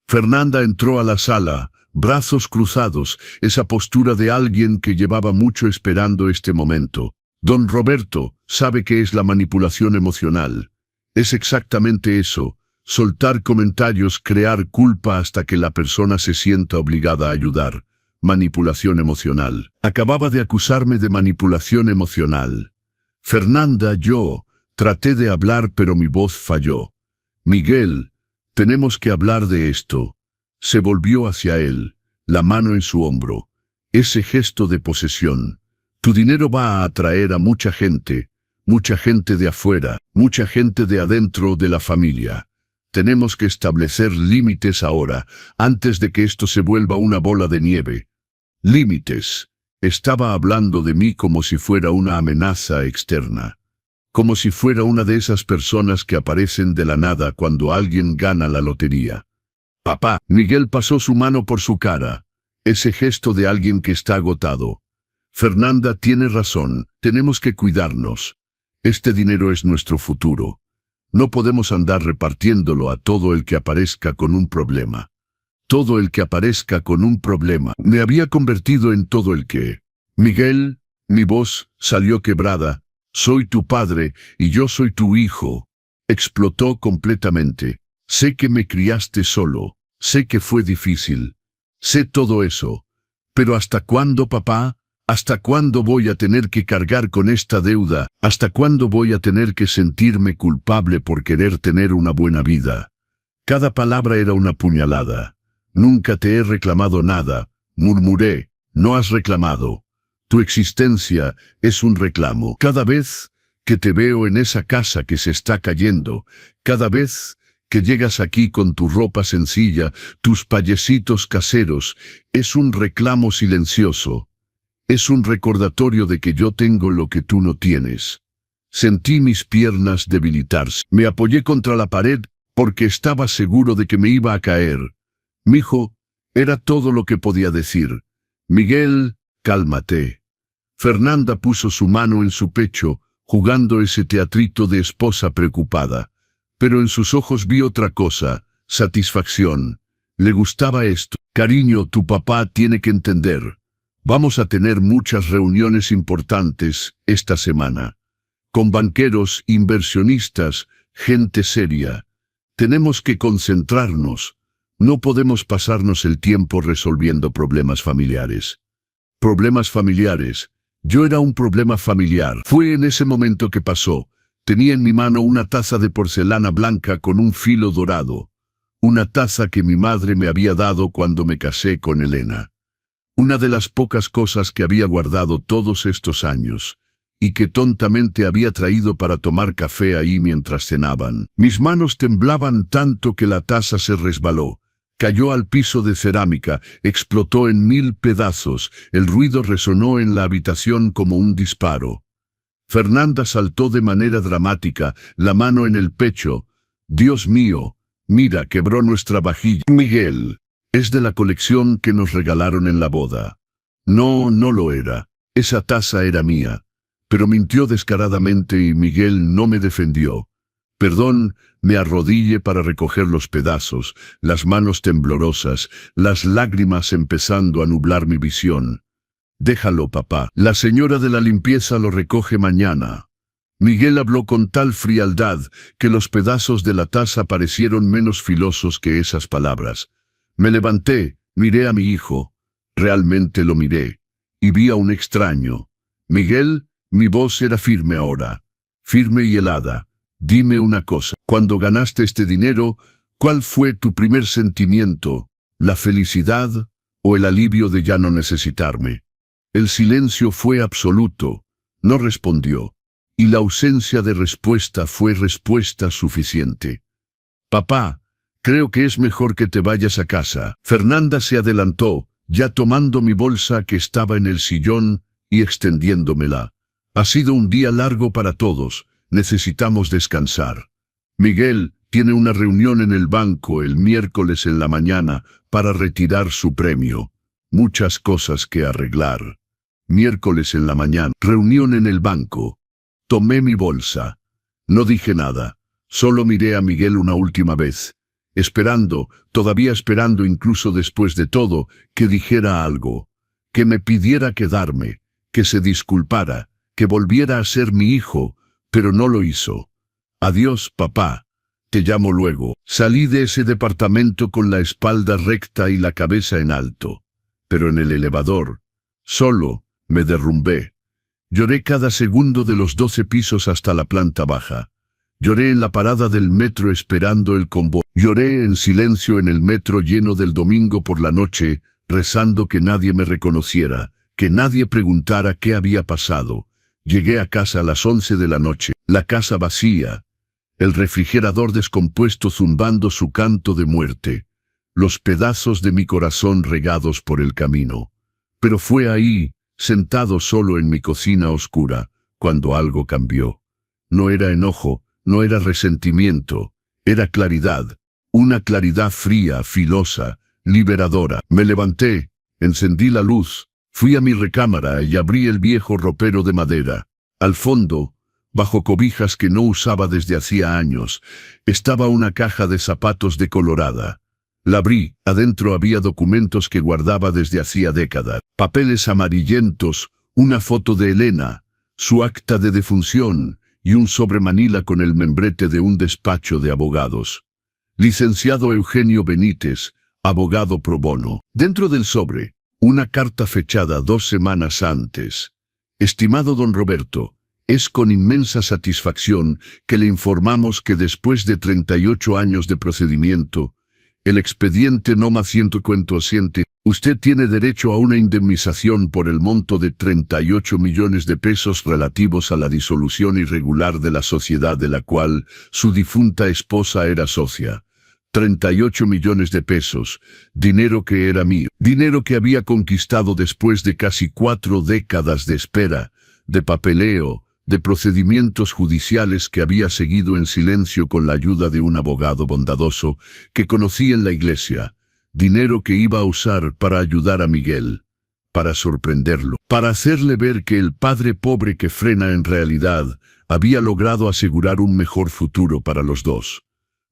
Fernanda entró a la sala, brazos cruzados, esa postura de alguien que llevaba mucho esperando este momento. Don Roberto sabe qué es la manipulación emocional. Es exactamente eso, soltar comentarios, crear culpa hasta que la persona se sienta obligada a ayudar. Manipulación emocional. Acababa de acusarme de manipulación emocional. Fernanda, yo traté de hablar pero mi voz falló. Miguel, tenemos que hablar de esto. Se volvió hacia él, la mano en su hombro. Ese gesto de posesión. Tu dinero va a atraer a mucha gente de afuera, mucha gente de adentro de la familia. Tenemos que establecer límites ahora, antes de que esto se vuelva una bola de nieve. Límites. Estaba hablando de mí como si fuera una amenaza externa. Como si fuera una de esas personas que aparecen de la nada cuando alguien gana la lotería. Papá, Miguel pasó su mano por su cara. Ese gesto de alguien que está agotado. Fernanda tiene razón, tenemos que cuidarnos. Este dinero es nuestro futuro. No podemos andar repartiéndolo a todo el que aparezca con un problema. Todo el que aparezca con un problema. Me había convertido en todo el que... Miguel, mi voz salió quebrada. Soy tu padre y yo soy tu hijo. Explotó completamente. Sé que me criaste solo. Sé que fue difícil. Sé todo eso. Pero ¿hasta cuándo, papá? ¿Hasta cuándo voy a tener que cargar con esta deuda? ¿Hasta cuándo voy a tener que sentirme culpable por querer tener una buena vida? Cada palabra era una puñalada. Nunca te he reclamado nada, murmuré. No has reclamado. Tu existencia es un reclamo. Cada vez que te veo en esa casa que se está cayendo, cada vez que llegas aquí con tu ropa sencilla, tus payesitos caseros, es un reclamo silencioso. Es un recordatorio de que yo tengo lo que tú no tienes. Sentí mis piernas debilitarse. Me apoyé contra la pared porque estaba seguro de que me iba a caer. Mijo, era todo lo que podía decir. Miguel, cálmate. Fernanda puso su mano en su pecho, jugando ese teatrito de esposa preocupada. Pero en sus ojos vi otra cosa, satisfacción. Le gustaba esto. Cariño, tu papá tiene que entender. Vamos a tener muchas reuniones importantes esta semana. Con banqueros, inversionistas, gente seria. Tenemos que concentrarnos. No podemos pasarnos el tiempo resolviendo problemas familiares. Problemas familiares. Yo era un problema familiar. Fue en ese momento que pasó. Tenía en mi mano una taza de porcelana blanca con un filo dorado. Una taza que mi madre me había dado cuando me casé con Elena. Una de las pocas cosas que había guardado todos estos años, y que tontamente había traído para tomar café ahí mientras cenaban. Mis manos temblaban tanto que la taza se resbaló. Cayó al piso de cerámica, explotó en 1000 pedazos, el ruido resonó en la habitación como un disparo. Fernanda saltó de manera dramática, la mano en el pecho. Dios mío, mira, quebró nuestra vajilla. Miguel. Es de la colección que nos regalaron en la boda. No, no lo era. Esa taza era mía. Pero mintió descaradamente y Miguel no me defendió. Perdón, me arrodillé para recoger los pedazos, las manos temblorosas, las lágrimas empezando a nublar mi visión. Déjalo, papá. La señora de la limpieza lo recoge mañana. Miguel habló con tal frialdad que los pedazos de la taza parecieron menos filosos que esas palabras. Me levanté, miré a mi hijo. Realmente lo miré. Y vi a un extraño. Miguel, mi voz era firme ahora. Firme y helada. Dime una cosa. Cuando ganaste este dinero, ¿cuál fue tu primer sentimiento? ¿La felicidad o el alivio de ya no necesitarme? El silencio fue absoluto. No respondió. Y la ausencia de respuesta fue respuesta suficiente. Papá, creo que es mejor que te vayas a casa. Fernanda se adelantó, ya tomando mi bolsa que estaba en el sillón y extendiéndomela. Ha sido un día largo para todos. Necesitamos descansar. Miguel tiene una reunión en el banco el miércoles en la mañana para retirar su premio. Muchas cosas que arreglar. Miércoles en la mañana, reunión en el banco. Tomé mi bolsa. No dije nada. Solo miré a Miguel una última vez. Esperando, todavía esperando incluso después de todo, que dijera algo. Que me pidiera quedarme, que se disculpara, que volviera a ser mi hijo, pero no lo hizo. Adiós, papá. Te llamo luego. Salí de ese departamento con la espalda recta y la cabeza en alto. Pero en el elevador, solo, me derrumbé. Lloré cada segundo de los 12 pisos hasta la planta baja. Lloré en la parada del metro esperando el convoy. Lloré en silencio en el metro lleno del domingo por la noche, rezando que nadie me reconociera, que nadie preguntara qué había pasado. Llegué a casa a las 11 de la noche, la casa vacía, el refrigerador descompuesto zumbando su canto de muerte, los pedazos de mi corazón regados por el camino. Pero fue ahí, sentado solo en mi cocina oscura, cuando algo cambió. No era enojo, no era resentimiento, era claridad, una claridad fría, filosa, liberadora. Me levanté, encendí la luz, fui a mi recámara y abrí el viejo ropero de madera. Al fondo, bajo cobijas que no usaba desde hacía años, estaba una caja de zapatos decolorada. La abrí, adentro había documentos que guardaba desde hacía décadas, papeles amarillentos, una foto de Elena, su acta de defunción y un sobre manila con el membrete de un despacho de abogados. Licenciado Eugenio Benítez, abogado pro bono. Dentro del sobre, una carta fechada 2 semanas antes. Estimado don Roberto, es con inmensa satisfacción que le informamos que después de 38 años de procedimiento, el expediente NOMA 157, usted tiene derecho a una indemnización por el monto de 38 millones de pesos relativos a la disolución irregular de la sociedad de la cual su difunta esposa era socia. 38 millones de pesos, dinero que era mío, dinero que había conquistado después de casi 4 décadas de espera, de papeleo, de procedimientos judiciales que había seguido en silencio con la ayuda de un abogado bondadoso que conocí en la iglesia, dinero que iba a usar para ayudar a Miguel, para sorprenderlo, para hacerle ver que el padre pobre que frena en realidad había logrado asegurar un mejor futuro para los dos.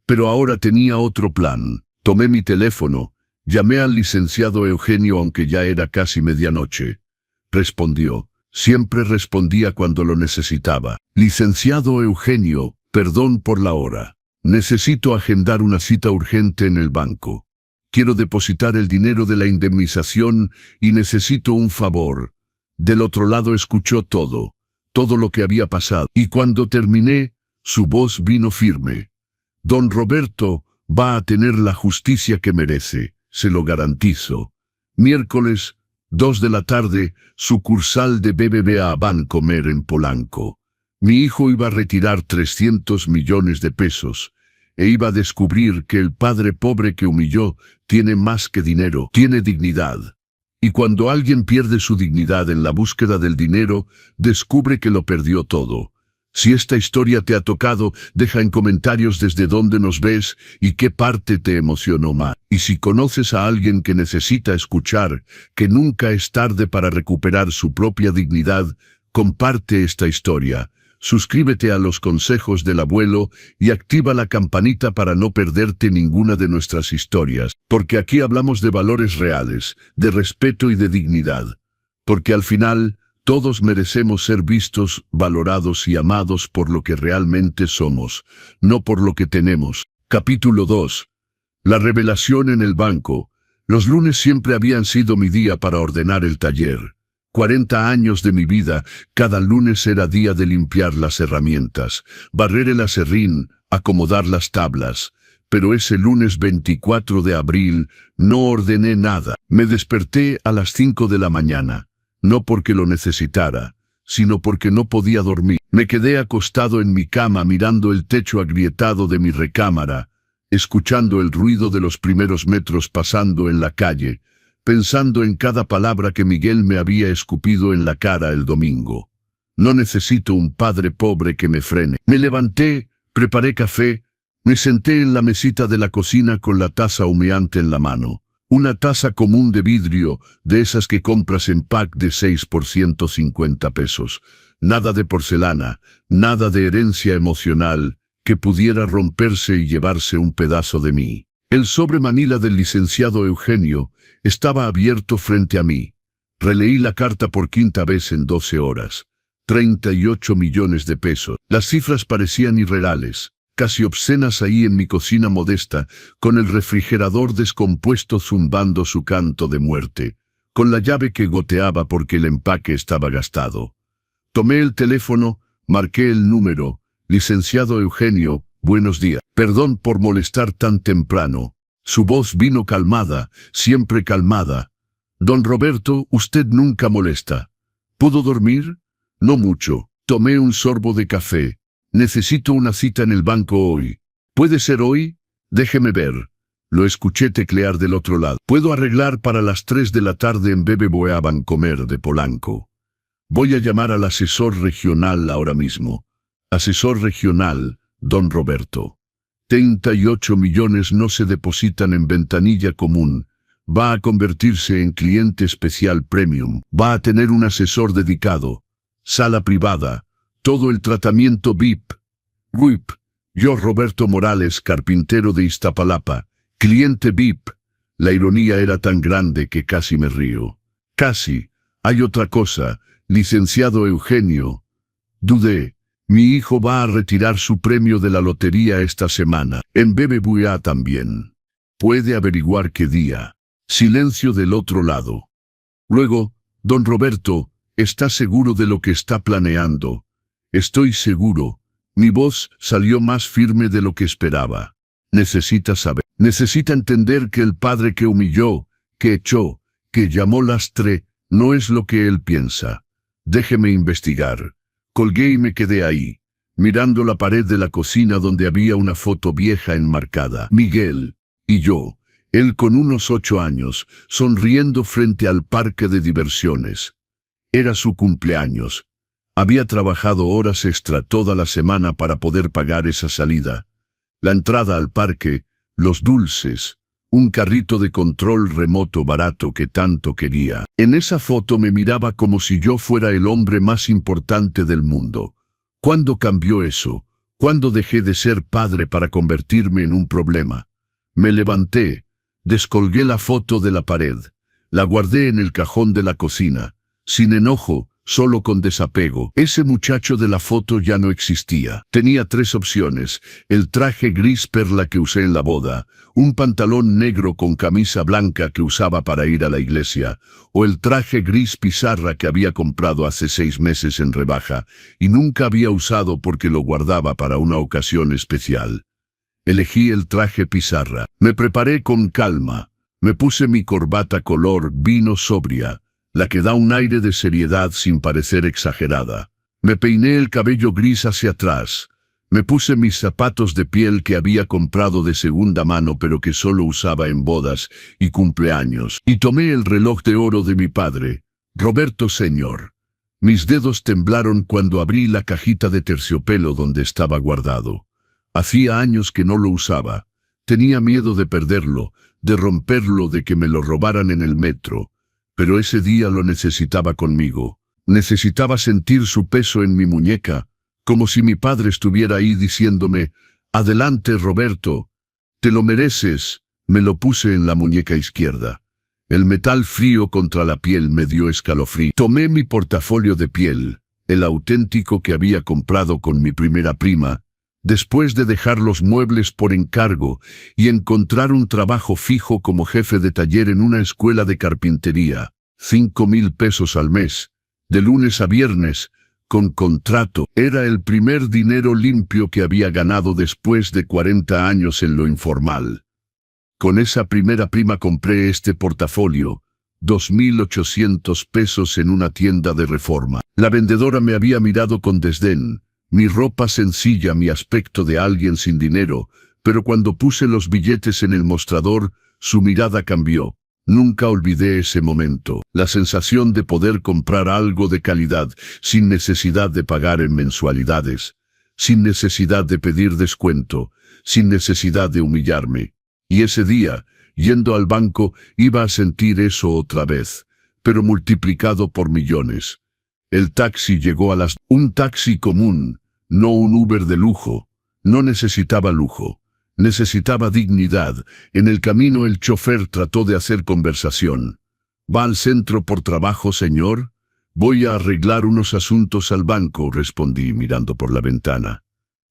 Pero ahora tenía otro plan. Tomé mi teléfono, llamé al licenciado Eugenio aunque ya era casi medianoche. Respondió. Siempre respondía cuando lo necesitaba. Licenciado Eugenio, perdón por la hora. Necesito agendar una cita urgente en el banco. Quiero depositar el dinero de la indemnización y necesito un favor. Del otro lado escuchó todo lo que había pasado. Y cuando terminé, su voz vino firme. Don Roberto va a tener la justicia que merece, se lo garantizo. Miércoles, 2 de la tarde, sucursal de BBVA Bancomer en Polanco. Mi hijo iba a retirar 300 millones de pesos, e iba a descubrir que el padre pobre que humilló tiene más que dinero, tiene dignidad. Y cuando alguien pierde su dignidad en la búsqueda del dinero, descubre que lo perdió todo. Si esta historia te ha tocado, deja en comentarios desde dónde nos ves y qué parte te emocionó más. Y si conoces a alguien que necesita escuchar que nunca es tarde para recuperar su propia dignidad, comparte esta historia. Suscríbete a los consejos del abuelo y activa la campanita para no perderte ninguna de nuestras historias, porque aquí hablamos de valores reales, de respeto y de dignidad. Porque al final, todos merecemos ser vistos, valorados y amados por lo que realmente somos, no por lo que tenemos. Capítulo 2. La revelación en el banco. Los lunes siempre habían sido mi día para ordenar el taller. 40 años de mi vida, cada lunes era día de limpiar las herramientas, barrer el aserrín, acomodar las tablas. Pero ese lunes 24 de abril no ordené nada. Me desperté a las 5 de la mañana. No porque lo necesitara, sino porque no podía dormir. Me quedé acostado en mi cama mirando el techo agrietado de mi recámara, escuchando el ruido de los primeros metros pasando en la calle, pensando en cada palabra que Miguel me había escupido en la cara el domingo. No necesito un padre pobre que me frene. Me levanté, preparé café, me senté en la mesita de la cocina con la taza humeante en la mano. Una taza común de vidrio, de esas que compras en pack de 6 por 150 pesos. Nada de porcelana, nada de herencia emocional que pudiera romperse y llevarse un pedazo de mí. El sobre manila del licenciado Eugenio estaba abierto frente a mí. Releí la carta por quinta vez en 12 horas. 38 millones de pesos. Las cifras parecían irreales, casi obscenas ahí en mi cocina modesta, con el refrigerador descompuesto zumbando su canto de muerte, con la llave que goteaba porque el empaque estaba gastado. Tomé el teléfono, marqué el número. Licenciado Eugenio, buenos días. Perdón por molestar tan temprano. Su voz vino calmada, siempre calmada. Don Roberto, usted nunca molesta. ¿Pudo dormir? No mucho. Tomé un sorbo de café. Necesito una cita en el banco hoy. ¿Puede ser hoy? Déjeme ver. Lo escuché teclear del otro lado. Puedo arreglar para las 3 de la tarde en BBVA Bancomer de Polanco. Voy a llamar al asesor regional ahora mismo. Asesor regional, don Roberto. 38 millones no se depositan en ventanilla común. Va a convertirse en cliente especial premium. Va a tener un asesor dedicado. Sala privada. Todo el tratamiento VIP. VIP. Yo, Roberto Morales, carpintero de Iztapalapa. Cliente VIP. La ironía era tan grande que casi me río. Casi. Hay otra cosa. Licenciado Eugenio. Dudé. Mi hijo va a retirar su premio de la lotería esta semana. En BBVA también. Puede averiguar qué día. Silencio del otro lado. Luego, don Roberto, ¿está seguro de lo que está planeando? Estoy seguro. Mi voz salió más firme de lo que esperaba. Necesita saber. Necesita entender que el padre que humilló, que echó, que llamó lastre, no es lo que él piensa. Déjeme investigar. Colgué y me quedé ahí, mirando la pared de la cocina donde había una foto vieja enmarcada. Miguel y yo, él con unos 8 años, sonriendo frente al parque de diversiones. Era su cumpleaños. Había trabajado horas extra toda la semana para poder pagar esa salida. La entrada al parque, los dulces, un carrito de control remoto barato que tanto quería. En esa foto me miraba como si yo fuera el hombre más importante del mundo. ¿Cuándo cambió eso? ¿Cuándo dejé de ser padre para convertirme en un problema? Me levanté, descolgué la foto de la pared, la guardé en el cajón de la cocina, sin enojo, solo con desapego. Ese muchacho de la foto ya no existía. Tenía 3 opciones: el traje gris perla que usé en la boda, un pantalón negro con camisa blanca que usaba para ir a la iglesia, o el traje gris pizarra que había comprado hace 6 meses en rebaja, y nunca había usado porque lo guardaba para una ocasión especial. Elegí el traje pizarra. Me preparé con calma. Me puse mi corbata color vino sobria, la que da un aire de seriedad sin parecer exagerada. Me peiné el cabello gris hacia atrás. Me puse mis zapatos de piel que había comprado de segunda mano pero que solo usaba en bodas y cumpleaños. Y tomé el reloj de oro de mi padre, Roberto Señor. Mis dedos temblaron cuando abrí la cajita de terciopelo donde estaba guardado. Hacía años que no lo usaba. Tenía miedo de perderlo, de romperlo, de que me lo robaran en el metro. Pero ese día lo necesitaba conmigo. Necesitaba sentir su peso en mi muñeca, como si mi padre estuviera ahí diciéndome: «Adelante, Roberto, te lo mereces». Me lo puse en la muñeca izquierda. El metal frío contra la piel me dio escalofrío. Tomé mi portafolio de piel, el auténtico que había comprado con mi primera prima, después de dejar los muebles por encargo y encontrar un trabajo fijo como jefe de taller en una escuela de carpintería. 5,000 pesos al mes, de lunes a viernes, con contrato. Era el primer dinero limpio que había ganado después de 40 años en lo informal. Con esa primera prima compré este portafolio, 2,800 pesos en una tienda de Reforma. La vendedora me había mirado con desdén, mi ropa sencilla, mi aspecto de alguien sin dinero, pero cuando puse los billetes en el mostrador, su mirada cambió. Nunca olvidé ese momento, la sensación de poder comprar algo de calidad, sin necesidad de pagar en mensualidades, sin necesidad de pedir descuento, sin necesidad de humillarme. Y ese día, yendo al banco, iba a sentir eso otra vez, pero multiplicado por millones. El taxi llegó a las... Un taxi común, no un Uber de lujo. No necesitaba lujo. Necesitaba dignidad. En el camino el chofer trató de hacer conversación. ¿Va al centro por trabajo, señor? Voy a arreglar unos asuntos al banco, respondí mirando por la ventana.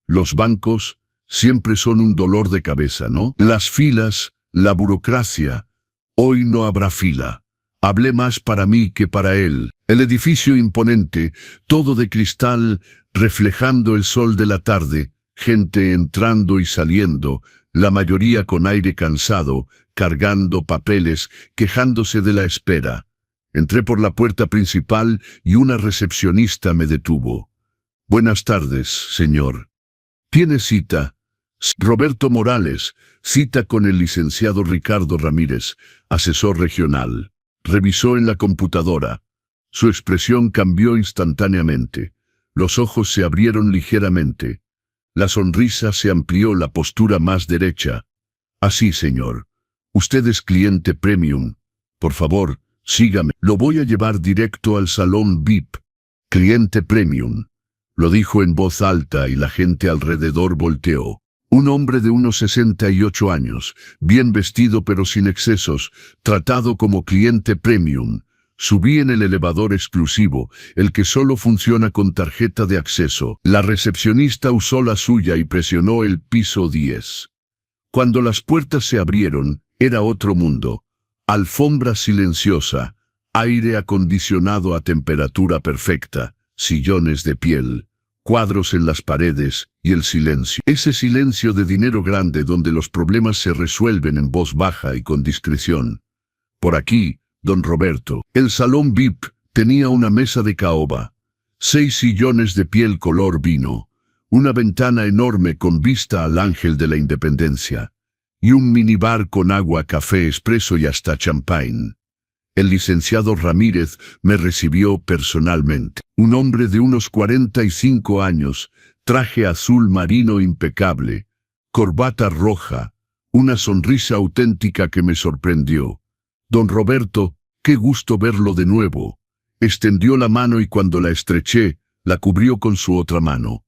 Los bancos siempre son un dolor de cabeza, ¿no? Las filas, la burocracia. Hoy no habrá fila. Hablé más para mí que para él. El edificio imponente, todo de cristal, reflejando el sol de la tarde, gente entrando y saliendo, la mayoría con aire cansado, cargando papeles, quejándose de la espera. Entré por la puerta principal y una recepcionista me detuvo. Buenas tardes, señor. ¿Tiene cita? Roberto Morales, cita con el licenciado Ricardo Ramírez, asesor regional. Revisó en la computadora. Su expresión cambió instantáneamente. Los ojos se abrieron ligeramente. La sonrisa se amplió, la postura más derecha. Así, señor. Usted es cliente premium. Por favor, sígame. Lo voy a llevar directo al salón VIP. Cliente premium. Lo dijo en voz alta y la gente alrededor volteó. Un hombre de unos 68 años, bien vestido pero sin excesos, tratado como cliente premium. Subí en el elevador exclusivo, el que solo funciona con tarjeta de acceso. La recepcionista usó la suya y presionó el piso 10. Cuando las puertas se abrieron, era otro mundo. Alfombra silenciosa, aire acondicionado a temperatura perfecta, sillones de piel, cuadros en las paredes y el silencio. Ese silencio de dinero grande donde los problemas se resuelven en voz baja y con discreción. Por aquí, don Roberto. El salón VIP tenía una mesa de caoba, 6 sillones de piel color vino, una ventana enorme con vista al Ángel de la Independencia, y un minibar con agua, café, espresso y hasta champagne. El licenciado Ramírez me recibió personalmente. Un hombre de unos 45 años, traje azul marino impecable, corbata roja, una sonrisa auténtica que me sorprendió. Don Roberto, qué gusto verlo de nuevo. Extendió la mano y cuando la estreché, la cubrió con su otra mano.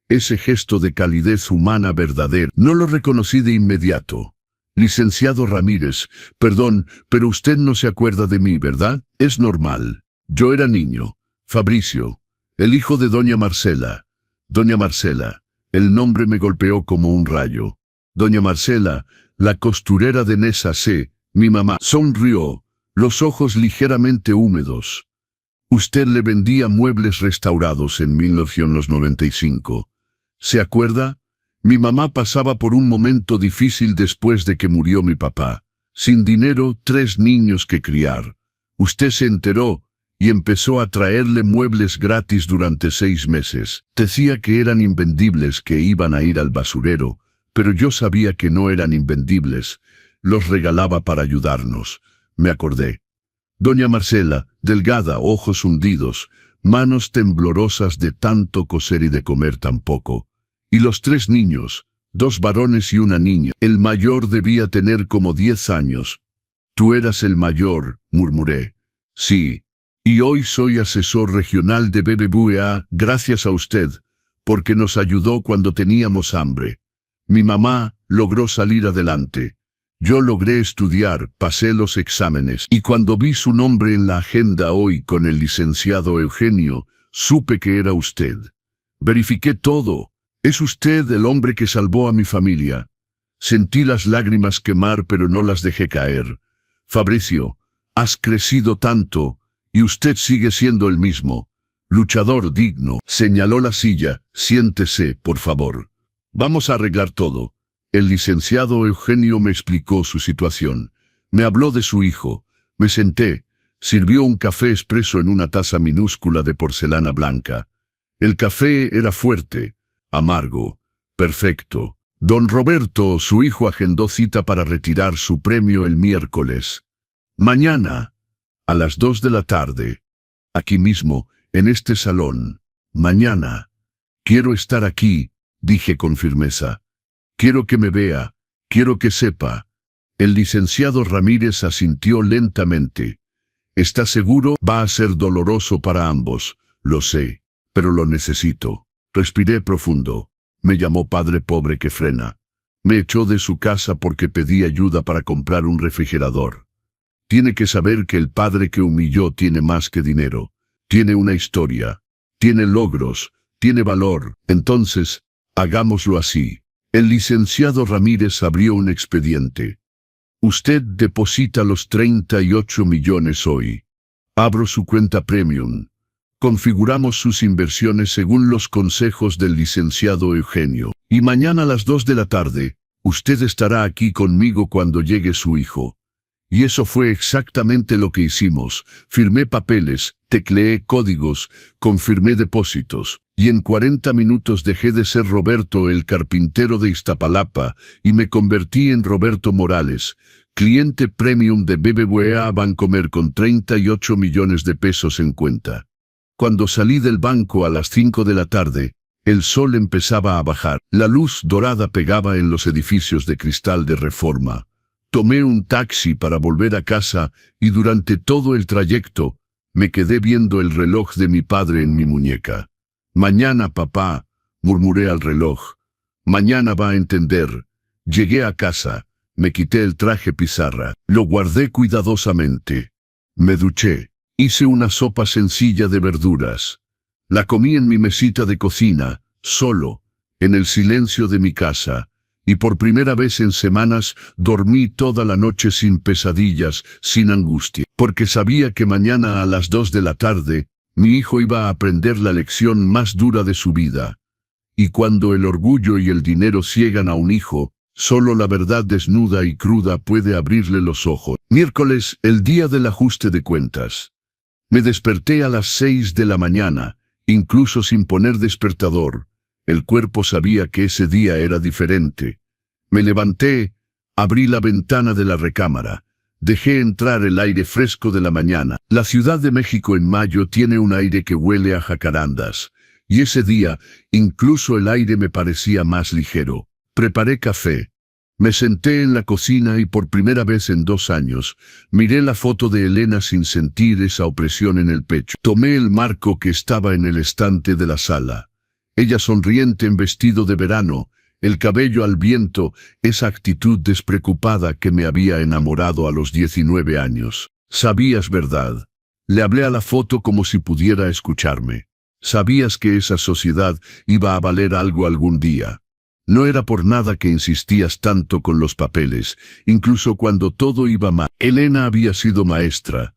Ese gesto de calidez humana verdadera. No lo reconocí de inmediato. Licenciado Ramírez, perdón, pero usted no se acuerda de mí, ¿verdad? Es normal. Yo era niño. Fabricio, el hijo de doña Marcela. Doña Marcela, el nombre me golpeó como un rayo. Doña Marcela, la costurera de Nesa C., mi mamá. Sonrió, los ojos ligeramente húmedos. Usted le vendía muebles restaurados en 1995. ¿Se acuerda? Mi mamá pasaba por un momento difícil después de que murió mi papá. Sin dinero, 3 niños que criar. Usted se enteró y empezó a traerle muebles gratis durante 6 meses. Decía que eran invendibles, que iban a ir al basurero, pero yo sabía que no eran invendibles. Los regalaba para ayudarnos. Me acordé. Doña Marcela, delgada, ojos hundidos, manos temblorosas de tanto coser y de comer tan poco. Y los 3 niños, 2 varones y una niña. El mayor debía tener como 10 años. Tú eras el mayor, murmuré. Sí. Y hoy soy asesor regional de BBVA, gracias a usted, porque nos ayudó cuando teníamos hambre. Mi mamá logró salir adelante. Yo logré estudiar, pasé los exámenes, y cuando vi su nombre en la agenda hoy con el licenciado Eugenio, supe que era usted. Verifiqué todo. Es usted el hombre que salvó a mi familia. Sentí las lágrimas quemar, pero no las dejé caer. Fabricio, has crecido tanto, y usted sigue siendo el mismo. Luchador digno. Señaló la silla. Siéntese, por favor. Vamos a arreglar todo. El licenciado Eugenio me explicó su situación. Me habló de su hijo. Me senté. Sirvió un café expreso en una taza minúscula de porcelana blanca. El café era fuerte, amargo, perfecto. Don Roberto, su hijo, agendó cita para retirar su premio el miércoles. Mañana, a las 2 de la tarde. Aquí mismo, en este salón. Mañana. Quiero estar aquí, dije con firmeza. Quiero que me vea, quiero que sepa. El licenciado Ramírez asintió lentamente. ¿Está seguro? Va a ser doloroso para ambos, lo sé, pero lo necesito. Respiré profundo. Me llamó padre pobre que frena. Me echó de su casa porque pedí ayuda para comprar un refrigerador. Tiene que saber que el padre que humilló tiene más que dinero. Tiene una historia. Tiene logros. Tiene valor. Entonces, hagámoslo así. El licenciado Ramírez abrió un expediente. Usted deposita los 38 millones hoy. Abro su cuenta premium. Configuramos sus inversiones según los consejos del licenciado Eugenio. Y mañana a las 2 de la tarde, usted estará aquí conmigo cuando llegue su hijo. Y eso fue exactamente lo que hicimos. Firmé papeles, tecleé códigos, confirmé depósitos. Y en 40 minutos dejé de ser Roberto el carpintero de Iztapalapa y me convertí en Roberto Morales, cliente premium de BBVA Bancomer con 38 millones de pesos en cuenta. Cuando salí del banco a las 5 de la tarde, el sol empezaba a bajar. La luz dorada pegaba en los edificios de cristal de Reforma. Tomé un taxi para volver a casa y durante todo el trayecto me quedé viendo el reloj de mi padre en mi muñeca. Mañana, papá, murmuré al reloj. Mañana va a entender. Llegué a casa, me quité el traje pizarra, lo guardé cuidadosamente. Me duché, hice una sopa sencilla de verduras. La comí en mi mesita de cocina, solo, en el silencio de mi casa. Y por primera vez en semanas dormí toda la noche sin pesadillas, sin angustia, porque sabía que mañana a las 2 de la tarde, mi hijo iba a aprender la lección más dura de su vida. Y cuando el orgullo y el dinero ciegan a un hijo, solo la verdad desnuda y cruda puede abrirle los ojos. Miércoles, el día del ajuste de cuentas. Me desperté a las 6 de la mañana, incluso sin poner despertador. El cuerpo sabía que ese día era diferente. Me levanté, abrí la ventana de la recámara. Dejé entrar el aire fresco de la mañana. La Ciudad de México en mayo tiene un aire que huele a jacarandas. Y ese día, incluso el aire me parecía más ligero. Preparé café. Me senté en la cocina y por primera vez en 2 años, miré la foto de Elena sin sentir esa opresión en el pecho. Tomé el marco que estaba en el estante de la sala. Ella sonriente en vestido de verano, el cabello al viento, esa actitud despreocupada que me había enamorado a los 19 años. Sabías verdad. Le hablé a la foto como si pudiera escucharme. Sabías que esa sociedad iba a valer algo algún día. No era por nada que insistías tanto con los papeles, incluso cuando todo iba mal. Elena había sido maestra,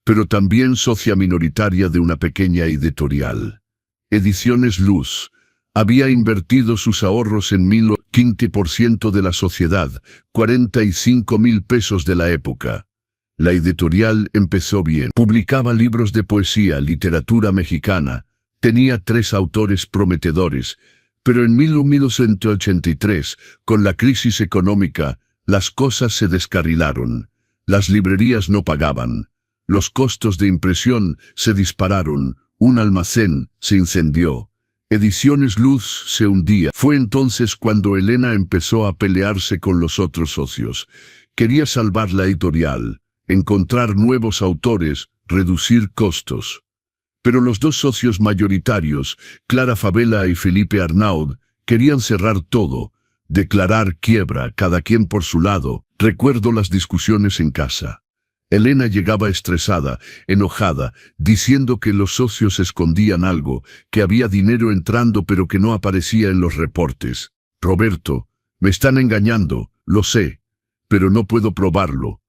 pero también socia minoritaria de una pequeña editorial. Ediciones Luz. Había invertido sus ahorros en 15% de la sociedad, 45,000 pesos de la época. La editorial empezó bien. Publicaba libros de poesía, literatura mexicana. Tenía 3 autores prometedores. Pero en 1983, con la crisis económica, las cosas se descarrilaron. Las librerías no pagaban. Los costos de impresión se dispararon. Un almacén se incendió. Ediciones Luz se hundía. Fue entonces cuando Elena empezó a pelearse con los otros socios. Quería salvar la editorial, encontrar nuevos autores, reducir costos. Pero los 2 socios mayoritarios, Clara Favela y Felipe Arnaud, querían cerrar todo, declarar quiebra, cada quien por su lado. Recuerdo las discusiones en casa. Elena llegaba estresada, enojada, diciendo que los socios escondían algo, que había dinero entrando pero que no aparecía en los reportes. Roberto, me están engañando, lo sé, pero no puedo probarlo.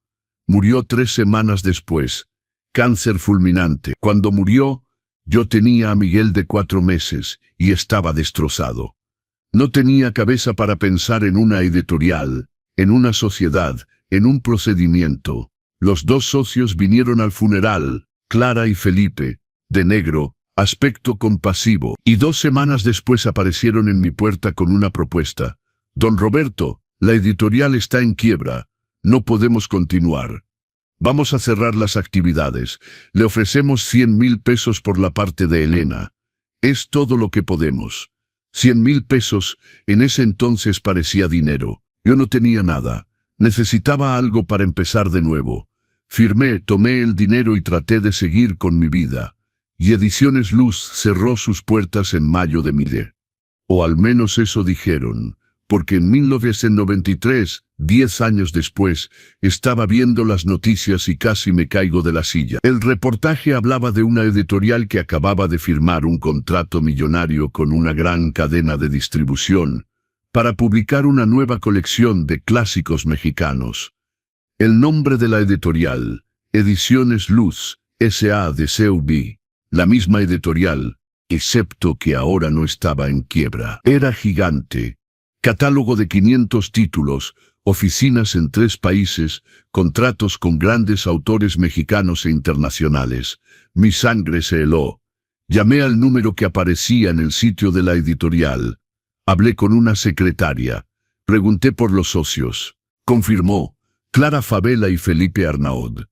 Murió 3 semanas después. Cáncer fulminante. Cuando murió, yo tenía a Miguel de 4 meses y estaba destrozado. No tenía cabeza para pensar en una editorial, en una sociedad, en un procedimiento. Los 2 socios vinieron al funeral, Clara y Felipe, de negro, aspecto compasivo, y 2 semanas después aparecieron en mi puerta con una propuesta. Don Roberto, la editorial está en quiebra, no podemos continuar. Vamos a cerrar las actividades, le ofrecemos 100,000 pesos por la parte de Elena. Es todo lo que podemos. 100,000 pesos, en ese entonces parecía dinero. Yo no tenía nada, necesitaba algo para empezar de nuevo. Firmé, tomé el dinero y traté de seguir con mi vida. Y Ediciones Luz cerró sus puertas en mayo de 2000. O al menos eso dijeron, porque en 1993, 10 años después, estaba viendo las noticias y casi me caigo de la silla. El reportaje hablaba de una editorial que acababa de firmar un contrato millonario con una gran cadena de distribución para publicar una nueva colección de clásicos mexicanos. El nombre de la editorial, Ediciones Luz, S.A. de CUB, la misma editorial, excepto que ahora no estaba en quiebra. Era gigante. Catálogo de 500 títulos, oficinas en 3 países, contratos con grandes autores mexicanos e internacionales. Mi sangre se heló. Llamé al número que aparecía en el sitio de la editorial. Hablé con una secretaria. Pregunté por los socios. Confirmó, Clara Favela y Felipe Arnaud.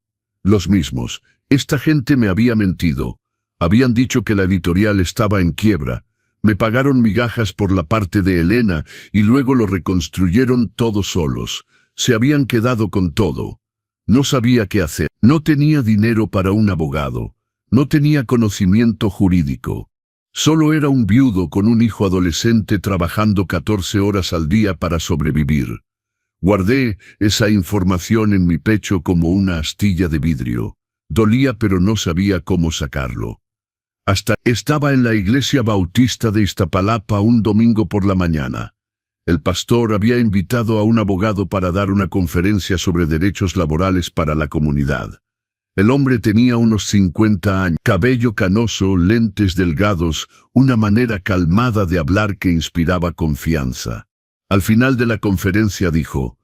Los mismos. Esta gente me había mentido. Habían dicho que la editorial estaba en quiebra. Me pagaron migajas por la parte de Elena y luego lo reconstruyeron todos solos. Se habían quedado con todo. No sabía qué hacer. No tenía dinero para un abogado. No tenía conocimiento jurídico. Solo era un viudo con un hijo adolescente trabajando 14 horas al día para sobrevivir. Guardé esa información en mi pecho como una astilla de vidrio. Dolía pero no sabía cómo sacarlo. Hasta estaba en la iglesia bautista de Iztapalapa un domingo por la mañana. El pastor había invitado a un abogado para dar una conferencia sobre derechos laborales para la comunidad. El hombre tenía unos 50 años, cabello canoso, lentes delgados, una manera calmada de hablar que inspiraba confianza. Al final de la conferencia dijo,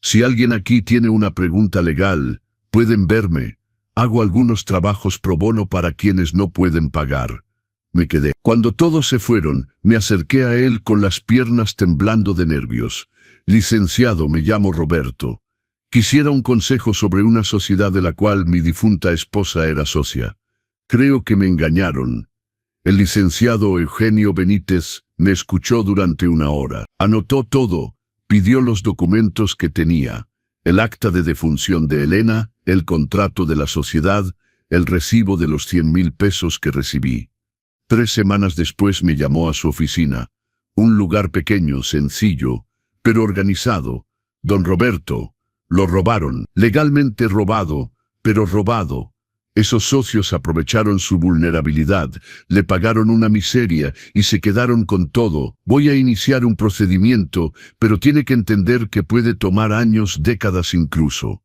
si alguien aquí tiene una pregunta legal, pueden verme. Hago algunos trabajos pro bono para quienes no pueden pagar. Me quedé. Cuando todos se fueron, me acerqué a él con las piernas temblando de nervios. Licenciado, me llamo Roberto. Quisiera un consejo sobre una sociedad de la cual mi difunta esposa era socia. Creo que me engañaron. El licenciado Eugenio Benítez me escuchó durante 1 hora. Anotó todo, pidió los documentos que tenía. El acta de defunción de Elena, el contrato de la sociedad, el recibo de los 100,000 pesos que recibí. 3 semanas después me llamó a su oficina. Un lugar pequeño, sencillo, pero organizado. Don Roberto, lo robaron. Legalmente robado, pero robado. Esos socios aprovecharon su vulnerabilidad, le pagaron una miseria y se quedaron con todo. Voy a iniciar un procedimiento, pero tiene que entender que puede tomar años, décadas incluso.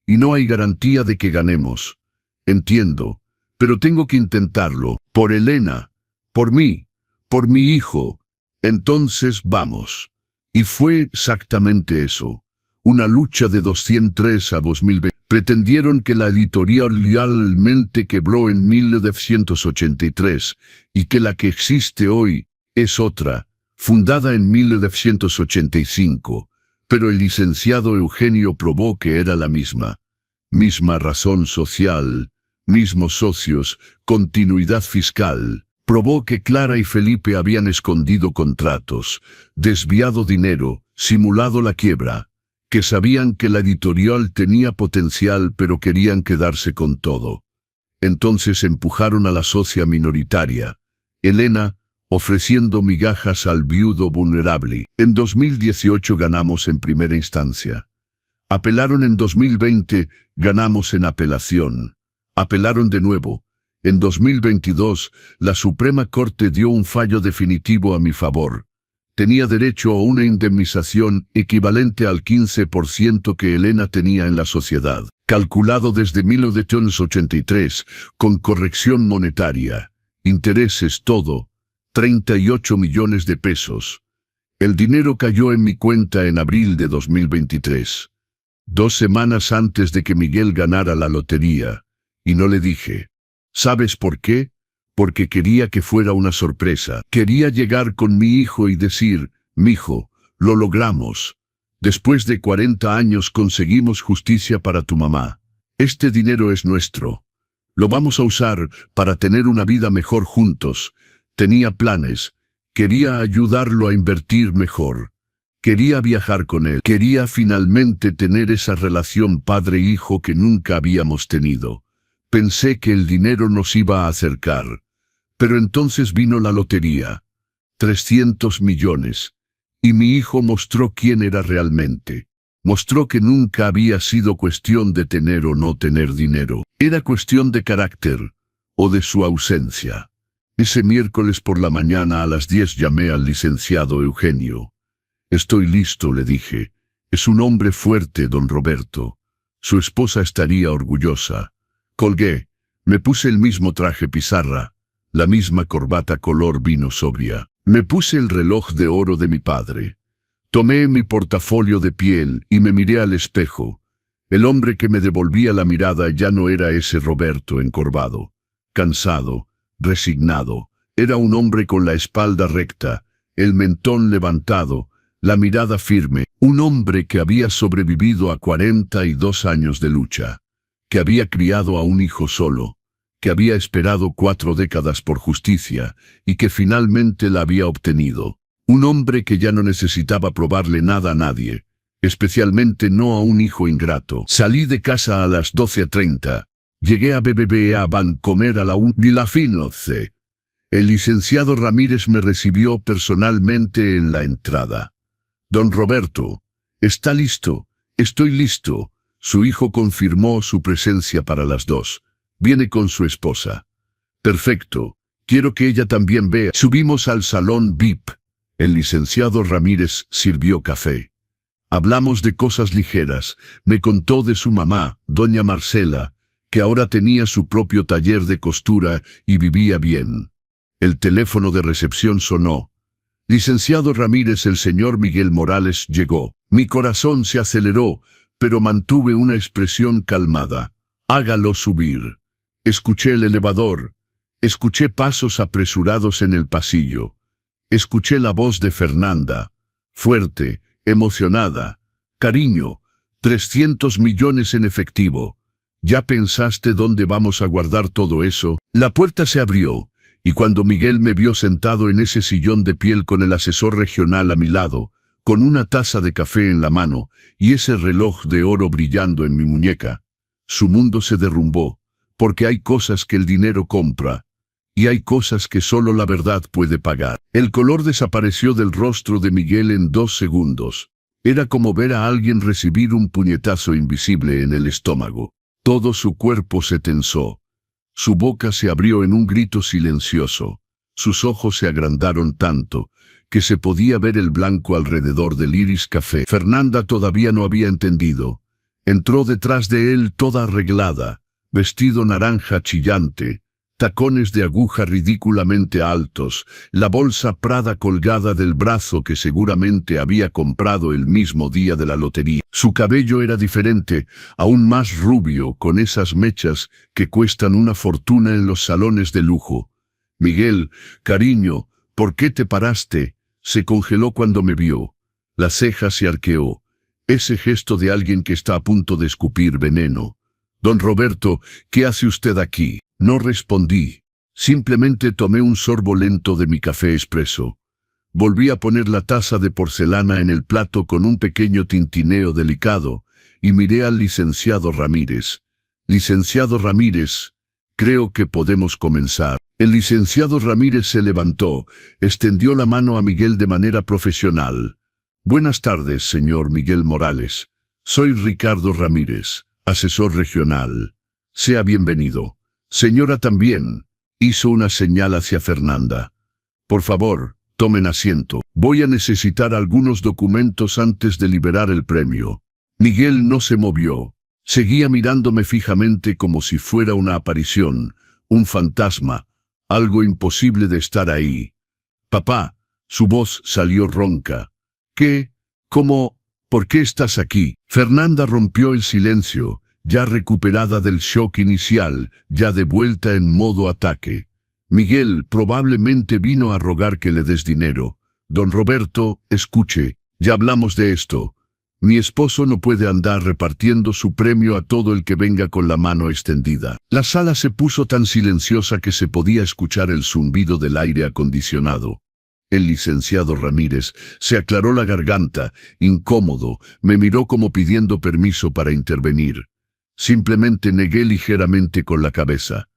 Y no hay garantía de que ganemos. Entiendo, pero tengo que intentarlo. Por Elena, por mí, por mi hijo. Entonces vamos. Y fue exactamente eso. Una lucha de 2003 a 2020. Pretendieron que la editorial realmente quebró en 1983 y que la que existe hoy es otra, fundada en 1985, pero el licenciado Eugenio probó que era la misma. Misma razón social, mismos socios, continuidad fiscal. Probó que Clara y Felipe habían escondido contratos, desviado dinero, simulado la quiebra. Que sabían que la editorial tenía potencial pero querían quedarse con todo. Entonces empujaron a la socia minoritaria, Elena, ofreciendo migajas al viudo vulnerable. En 2018 ganamos en primera instancia. Apelaron en 2020, ganamos en apelación. Apelaron de nuevo. En 2022, la Suprema Corte dio un fallo definitivo a mi favor. Tenía derecho a una indemnización equivalente al 15% que Elena tenía en la sociedad, calculado desde 1983, con corrección monetaria, intereses todo, 38 millones de pesos. El dinero cayó en mi cuenta en abril de 2023, 2 semanas antes de que Miguel ganara la lotería, y no le dije. ¿Sabes por qué? Porque quería que fuera una sorpresa. Quería llegar con mi hijo y decir, mijo, lo logramos. Después de 40 años conseguimos justicia para tu mamá. Este dinero es nuestro. Lo vamos a usar para tener una vida mejor juntos. Tenía planes. Quería ayudarlo a invertir mejor. Quería viajar con él. Quería finalmente tener esa relación padre-hijo que nunca habíamos tenido. Pensé que el dinero nos iba a acercar. Pero entonces vino la lotería. 300 millones. Y mi hijo mostró quién era realmente. Mostró que nunca había sido cuestión de tener o no tener dinero. Era cuestión de carácter, o de su ausencia. Ese miércoles por la mañana a las 10 llamé al licenciado Eugenio. Estoy listo, le dije. Es un hombre fuerte, don Roberto. Su esposa estaría orgullosa. Colgué. Me puse el mismo traje pizarra, la misma corbata color vino sobria. Me puse el reloj de oro de mi padre. Tomé mi portafolio de piel y me miré al espejo. El hombre que me devolvía la mirada ya no era ese Roberto encorvado, cansado, resignado. Era un hombre con la espalda recta, el mentón levantado, la mirada firme. Un hombre que había sobrevivido a 42 años de lucha, que había criado a un hijo solo, que había esperado 4 décadas por justicia y que finalmente la había obtenido. Un hombre que ya no necesitaba probarle nada a nadie, especialmente no a un hijo ingrato. Salí de casa a las 12:30. Llegué a BBVA Bancomer a la 1:15. El licenciado Ramírez me recibió personalmente en la entrada. Don Roberto, ¿está listo? Estoy listo. Su hijo confirmó su presencia para las 2. Viene con su esposa. Perfecto. Quiero que ella también vea. Subimos al salón VIP. El licenciado Ramírez sirvió café. Hablamos de cosas ligeras. Me contó de su mamá, doña Marcela, que ahora tenía su propio taller de costura y vivía bien. El teléfono de recepción sonó. Licenciado Ramírez, el señor Miguel Morales llegó. Mi corazón se aceleró, pero mantuve una expresión calmada. Hágalo subir. Escuché el elevador. Escuché pasos apresurados en el pasillo. Escuché la voz de Fernanda, fuerte, emocionada. Cariño, 300 millones en efectivo. ¿Ya pensaste dónde vamos a guardar todo eso? La puerta se abrió, y cuando Miguel me vio sentado en ese sillón de piel con el asesor regional a mi lado, con una taza de café en la mano y ese reloj de oro brillando en mi muñeca, su mundo se derrumbó, porque hay cosas que el dinero compra, y hay cosas que solo la verdad puede pagar. El color desapareció del rostro de Miguel en 2 segundos. Era como ver a alguien recibir un puñetazo invisible en el estómago. Todo su cuerpo se tensó. Su boca se abrió en un grito silencioso. Sus ojos se agrandaron tanto que se podía ver el blanco alrededor del iris café. Fernanda todavía no había entendido. Entró detrás de él toda arreglada, vestido naranja chillante, tacones de aguja ridículamente altos, la bolsa Prada colgada del brazo que seguramente había comprado el mismo día de la lotería. Su cabello era diferente, aún más rubio, con esas mechas que cuestan una fortuna en los salones de lujo. Miguel, cariño, ¿por qué te paraste? Se congeló cuando me vio. La ceja se arqueó. Ese gesto de alguien que está a punto de escupir veneno. Don Roberto, ¿qué hace usted aquí? No respondí. Simplemente tomé un sorbo lento de mi café expreso. Volví a poner la taza de porcelana en el plato con un pequeño tintineo delicado y miré al licenciado Ramírez. Licenciado Ramírez, creo que podemos comenzar. El licenciado Ramírez se levantó, extendió la mano a Miguel de manera profesional. Buenas tardes, señor Miguel Morales. Soy Ricardo Ramírez, asesor regional. Sea bienvenido. Señora también. Hizo una señal hacia Fernanda. Por favor, tomen asiento. Voy a necesitar algunos documentos antes de liberar el premio. Miguel no se movió. Seguía mirándome fijamente como si fuera una aparición, un fantasma, algo imposible de estar ahí. Papá, su voz salió ronca. ¿Qué? ¿Cómo? ¿Por qué estás aquí? Fernanda rompió el silencio, ya recuperada del shock inicial, ya de vuelta en modo ataque. Miguel probablemente vino a rogar que le des dinero. Don Roberto, escuche, ya hablamos de esto. Mi esposo no puede andar repartiendo su premio a todo el que venga con la mano extendida. La sala se puso tan silenciosa que se podía escuchar el zumbido del aire acondicionado. El licenciado Ramírez se aclaró la garganta, incómodo, me miró como pidiendo permiso para intervenir. Simplemente negué ligeramente con la cabeza.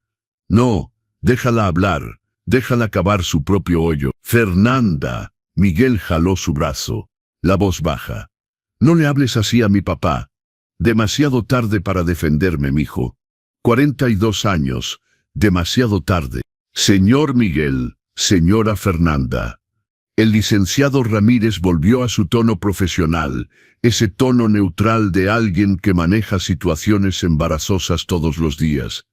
No, déjala hablar, déjala cavar su propio hoyo. Fernanda, Miguel jaló su brazo, la voz baja. No le hables así a mi papá. Demasiado tarde para defenderme, mijo. 42 años, demasiado tarde. Señor Miguel, señora Fernanda. El licenciado Ramírez volvió a su tono profesional, ese tono neutral de alguien que maneja situaciones embarazosas todos los días.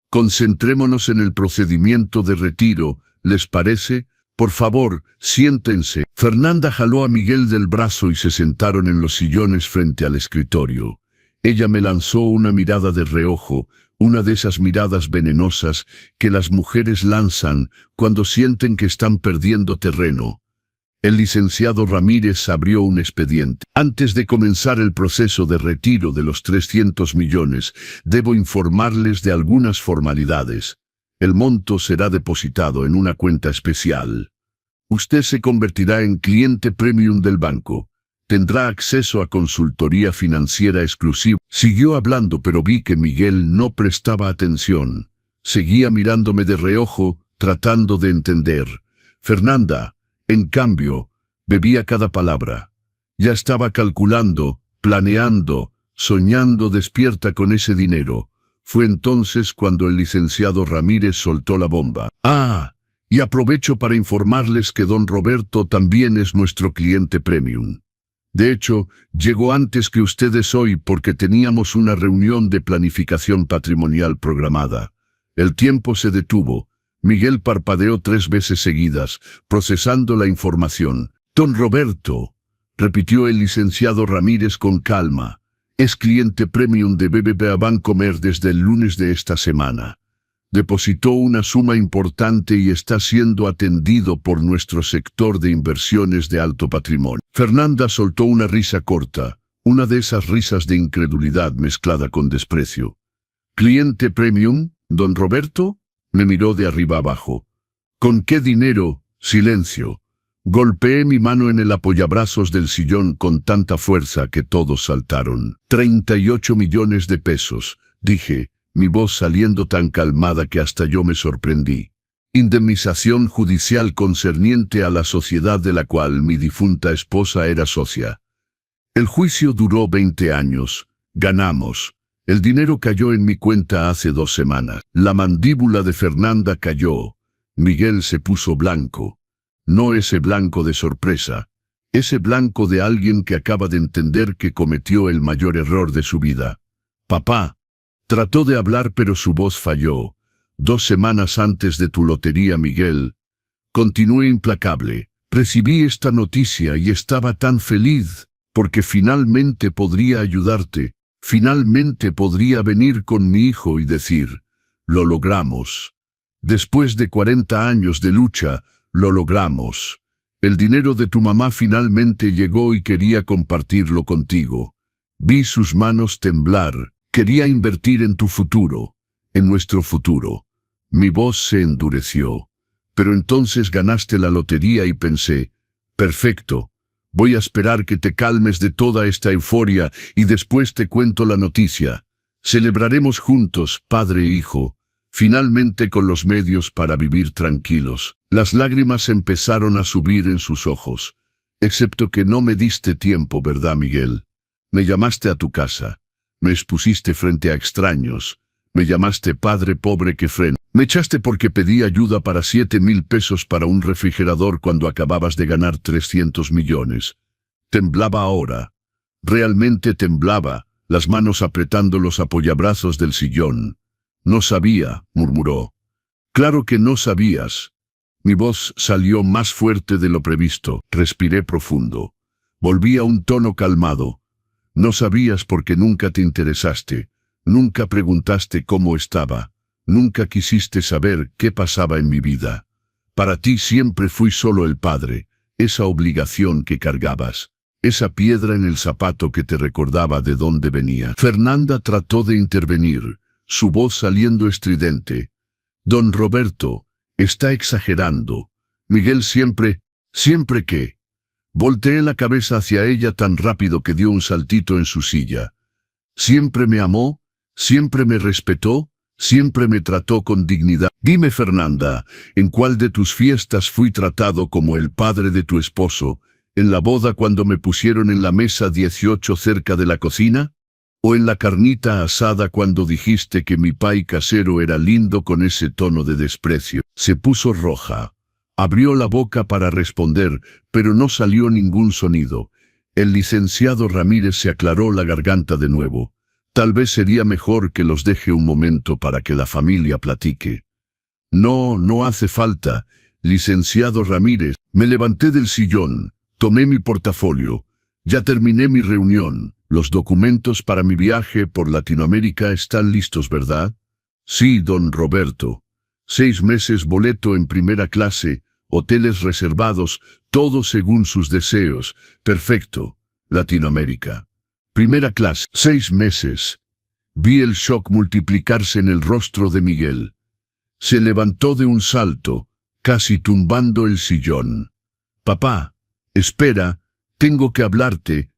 Concentrémonos en el procedimiento de retiro, ¿les parece? Por favor, siéntense. Fernanda jaló a Miguel del brazo y se sentaron en los sillones frente al escritorio. Ella me lanzó una mirada de reojo, una de esas miradas venenosas que las mujeres lanzan cuando sienten que están perdiendo terreno. El licenciado Ramírez abrió un expediente. Antes de comenzar el proceso de retiro de los 300 millones, debo informarles de algunas formalidades. El monto será depositado en una cuenta especial. Usted se convertirá en cliente premium del banco. Tendrá acceso a consultoría financiera exclusiva. Siguió hablando, pero vi que Miguel no prestaba atención. Seguía mirándome de reojo, tratando de entender. Fernanda, en cambio, bebía cada palabra. Ya estaba calculando, planeando, soñando despierta con ese dinero. Fue entonces cuando el licenciado Ramírez soltó la bomba. Y aprovecho para informarles que don Roberto también es nuestro cliente premium. De hecho, llegó antes que ustedes hoy porque teníamos una reunión de planificación patrimonial programada. El tiempo se detuvo. Miguel parpadeó 3 veces seguidas, procesando la información. Don Roberto, repitió el licenciado Ramírez con calma. Es cliente premium de BBVA Bancomer desde el lunes de esta semana. Depositó una suma importante y está siendo atendido por nuestro sector de inversiones de alto patrimonio. Fernanda soltó una risa corta, una de esas risas de incredulidad mezclada con desprecio. ¿Cliente premium, don Roberto? Me miró de arriba abajo. ¿Con qué dinero? Silencio. Golpeé mi mano en el apoyabrazos del sillón con tanta fuerza que todos saltaron. 38 millones de pesos, dije, mi voz saliendo tan calmada que hasta yo me sorprendí. Indemnización judicial concerniente a la sociedad de la cual mi difunta esposa era socia. El juicio duró 20 años. Ganamos. El dinero cayó en mi cuenta hace 2 semanas. La mandíbula de Fernanda cayó. Miguel se puso blanco. No ese blanco de sorpresa, ese blanco de alguien que acaba de entender que cometió el mayor error de su vida. Papá, trató de hablar pero su voz falló. 2 semanas antes de tu lotería, Miguel. Continué implacable. Recibí esta noticia y estaba tan feliz, porque finalmente podría ayudarte. Finalmente podría venir con mi hijo y decir, lo logramos. Después de 40 años de lucha, lo logramos. El dinero de tu mamá finalmente llegó y quería compartirlo contigo. Vi sus manos temblar. Quería invertir en tu futuro, en nuestro futuro. Mi voz se endureció. Pero entonces ganaste la lotería y pensé, perfecto, voy a esperar que te calmes de toda esta euforia y después te cuento la noticia. Celebraremos juntos, padre e hijo, finalmente con los medios para vivir tranquilos. Las lágrimas empezaron a subir en sus ojos. Excepto que no me diste tiempo, ¿verdad, Miguel? Me llamaste a tu casa. Me expusiste frente a extraños. Me llamaste padre pobre que frena. Me echaste porque pedí ayuda para 7.000 pesos para un refrigerador cuando acababas de ganar 300 millones. Temblaba ahora. Realmente temblaba, las manos apretando los apoyabrazos del sillón. No sabía, murmuró. Claro que no sabías. Mi voz salió más fuerte de lo previsto. Respiré profundo. Volví a un tono calmado. No sabías porque nunca te interesaste. Nunca preguntaste cómo estaba. Nunca quisiste saber qué pasaba en mi vida. Para ti siempre fui solo el padre, esa obligación que cargabas, esa piedra en el zapato que te recordaba de dónde venía. Fernanda trató de intervenir, su voz saliendo estridente. Don Roberto, está exagerando. Miguel siempre que... Volteé la cabeza hacia ella tan rápido que dio un saltito en su silla. Siempre me amó, siempre me respetó, siempre me trató con dignidad. Dime, Fernanda, ¿en cuál de tus fiestas fui tratado como el padre de tu esposo? ¿En la boda cuando me pusieron en la mesa 18 cerca de la cocina? ¿O en la carnita asada cuando dijiste que mi pai casero era lindo con ese tono de desprecio? Se puso roja. Abrió la boca para responder, pero no salió ningún sonido. El licenciado Ramírez se aclaró la garganta de nuevo. Tal vez sería mejor que los deje un momento para que la familia platique. No hace falta, licenciado Ramírez. Me levanté del sillón, tomé mi portafolio. Ya terminé mi reunión. Los documentos para mi viaje por Latinoamérica están listos, ¿verdad? Sí, don Roberto. 6 meses boleto en primera clase, hoteles reservados, todo según sus deseos. Perfecto. Latinoamérica. Primera clase. 6 meses. Vi el shock multiplicarse en el rostro de Miguel. Se levantó de un salto, casi tumbando el sillón. Papá, espera, tengo que hablarte.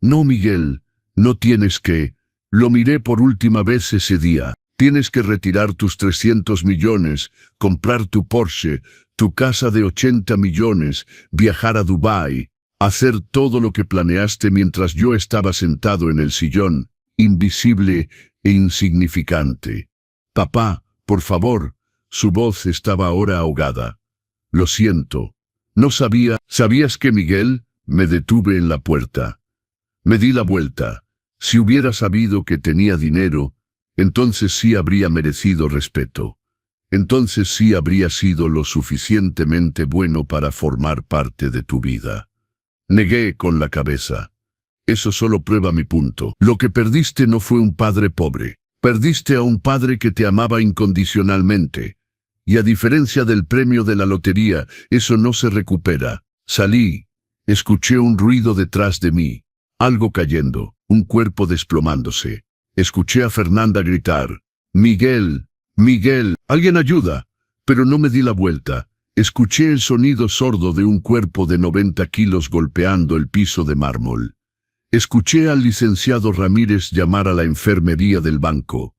No, Miguel, no tienes que. Lo miré por última vez ese día. Tienes que retirar tus 300 millones, comprar tu Porsche, tu casa de 80 millones, viajar a Dubái, hacer todo lo que planeaste mientras yo estaba sentado en el sillón, invisible e insignificante. Papá, por favor. Su voz estaba ahora ahogada. Lo siento. No sabía. ¿Sabías que, Miguel? Me detuve en la puerta. Me di la vuelta. Si hubiera sabido que tenía dinero, entonces sí habría merecido respeto. Entonces sí habría sido lo suficientemente bueno para formar parte de tu vida. Negué con la cabeza. Eso solo prueba mi punto. Lo que perdiste no fue un padre pobre. Perdiste a un padre que te amaba incondicionalmente. Y a diferencia del premio de la lotería, eso no se recupera. Salí. Escuché un ruido detrás de mí. Algo cayendo, un cuerpo desplomándose. Escuché a Fernanda gritar. Miguel, Miguel, alguien ayuda. Pero no me di la vuelta. Escuché el sonido sordo de un cuerpo de 90 kilos golpeando el piso de mármol. Escuché al licenciado Ramírez llamar a la enfermería del banco.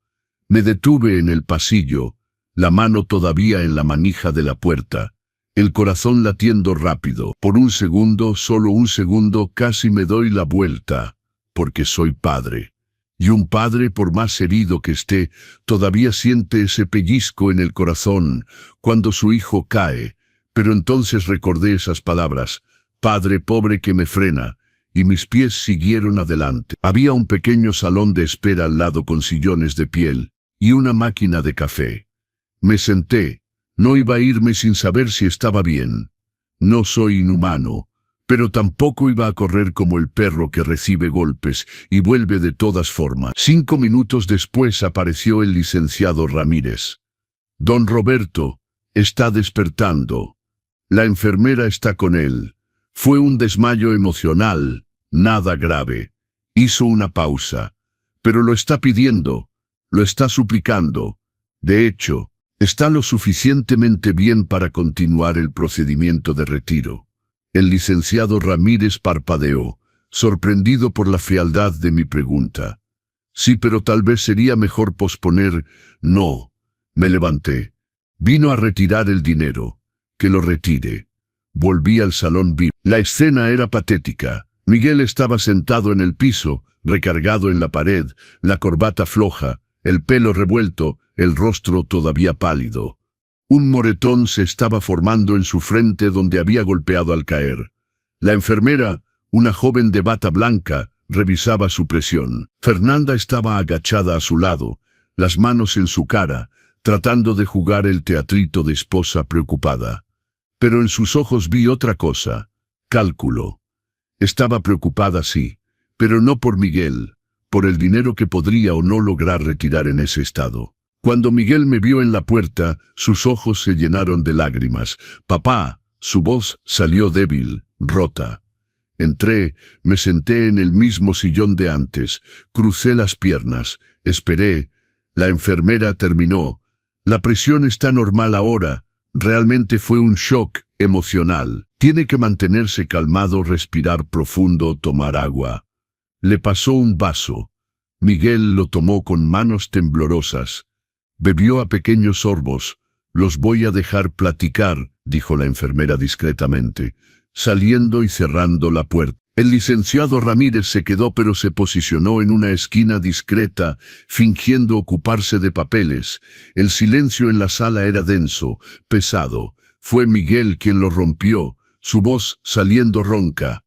Me detuve en el pasillo, la mano todavía en la manija de la puerta, el corazón latiendo rápido. Por un segundo, solo un segundo, casi me doy la vuelta, porque soy padre. Y un padre, por más herido que esté, todavía siente ese pellizco en el corazón cuando su hijo cae. Pero entonces recordé esas palabras, padre pobre que me frena, y mis pies siguieron adelante. Había un pequeño salón de espera al lado con sillones de piel y una máquina de café. Me senté. No iba a irme sin saber si estaba bien. No soy inhumano, pero tampoco iba a correr como el perro que recibe golpes y vuelve de todas formas. 5 minutos después apareció el licenciado Ramírez. Don Roberto, está despertando. La enfermera está con él. Fue un desmayo emocional, nada grave. Hizo una pausa. Pero lo está pidiendo, lo está suplicando. De hecho, está lo suficientemente bien para continuar el procedimiento de retiro. El licenciado Ramírez parpadeó, sorprendido por la frialdad de mi pregunta. Sí, pero tal vez sería mejor posponer. No. Me levanté. Vino a retirar el dinero. Que lo retire. Volví al salón VIP. La escena era patética. Miguel estaba sentado en el piso, recargado en la pared, la corbata floja, el pelo revuelto, el rostro todavía pálido. Un moretón se estaba formando en su frente donde había golpeado al caer. La enfermera, una joven de bata blanca, revisaba su presión. Fernanda estaba agachada a su lado, las manos en su cara, tratando de jugar el teatrito de esposa preocupada. Pero en sus ojos vi otra cosa: cálculo. Estaba preocupada, sí, pero no por Miguel, por el dinero que podría o no lograr retirar en ese estado. Cuando Miguel me vio en la puerta, sus ojos se llenaron de lágrimas. «Papá», su voz salió débil, rota. Entré, me senté en el mismo sillón de antes, crucé las piernas, esperé. La enfermera terminó. «La presión está normal ahora. Realmente fue un shock emocional. Tiene que mantenerse calmado, respirar profundo, tomar agua». Le pasó un vaso. Miguel lo tomó con manos temblorosas. Bebió a pequeños sorbos. «Los voy a dejar platicar», dijo la enfermera discretamente, saliendo y cerrando la puerta. El licenciado Ramírez se quedó, pero se posicionó en una esquina discreta, fingiendo ocuparse de papeles. El silencio en la sala era denso, pesado. Fue Miguel quien lo rompió, su voz saliendo ronca.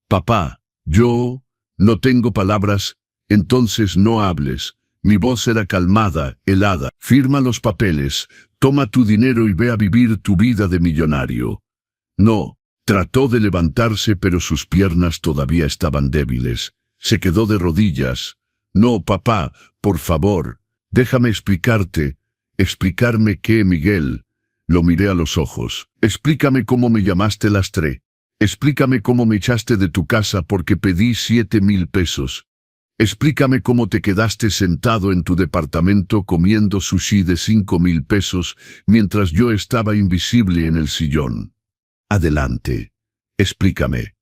«Papá, yo no tengo palabras». «Entonces no hables». Mi voz era calmada, helada. «Firma los papeles, toma tu dinero y ve a vivir tu vida de millonario». «No». Trató de levantarse, pero sus piernas todavía estaban débiles. Se quedó de rodillas. «No, papá, por favor, déjame explicarte». «¿Explicarme qué, Miguel?» Lo miré a los ojos. «Explícame cómo me llamaste lastre. Explícame cómo me echaste de tu casa porque pedí 7,000 pesos. Explícame cómo te quedaste sentado en tu departamento comiendo sushi de 5,000 pesos mientras yo estaba invisible en el sillón. Adelante. Explícame».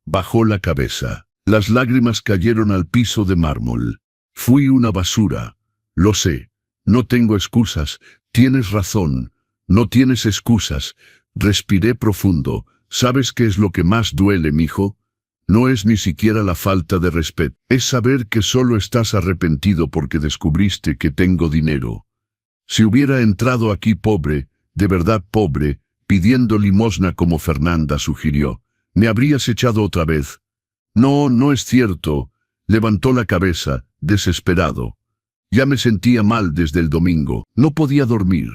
Bajó la cabeza. Las lágrimas cayeron al piso de mármol. «Fui una basura. Lo sé. No tengo excusas. Tienes razón. No tienes excusas». Respiré profundo. «¿Sabes qué es lo que más duele, mijo? No es ni siquiera la falta de respeto. Es saber que solo estás arrepentido porque descubriste que tengo dinero. Si hubiera entrado aquí pobre, de verdad pobre, pidiendo limosna como Fernanda sugirió, me habrías echado otra vez». «No, no es cierto». Levantó la cabeza, desesperado. Ya me sentía mal desde el domingo. No podía dormir.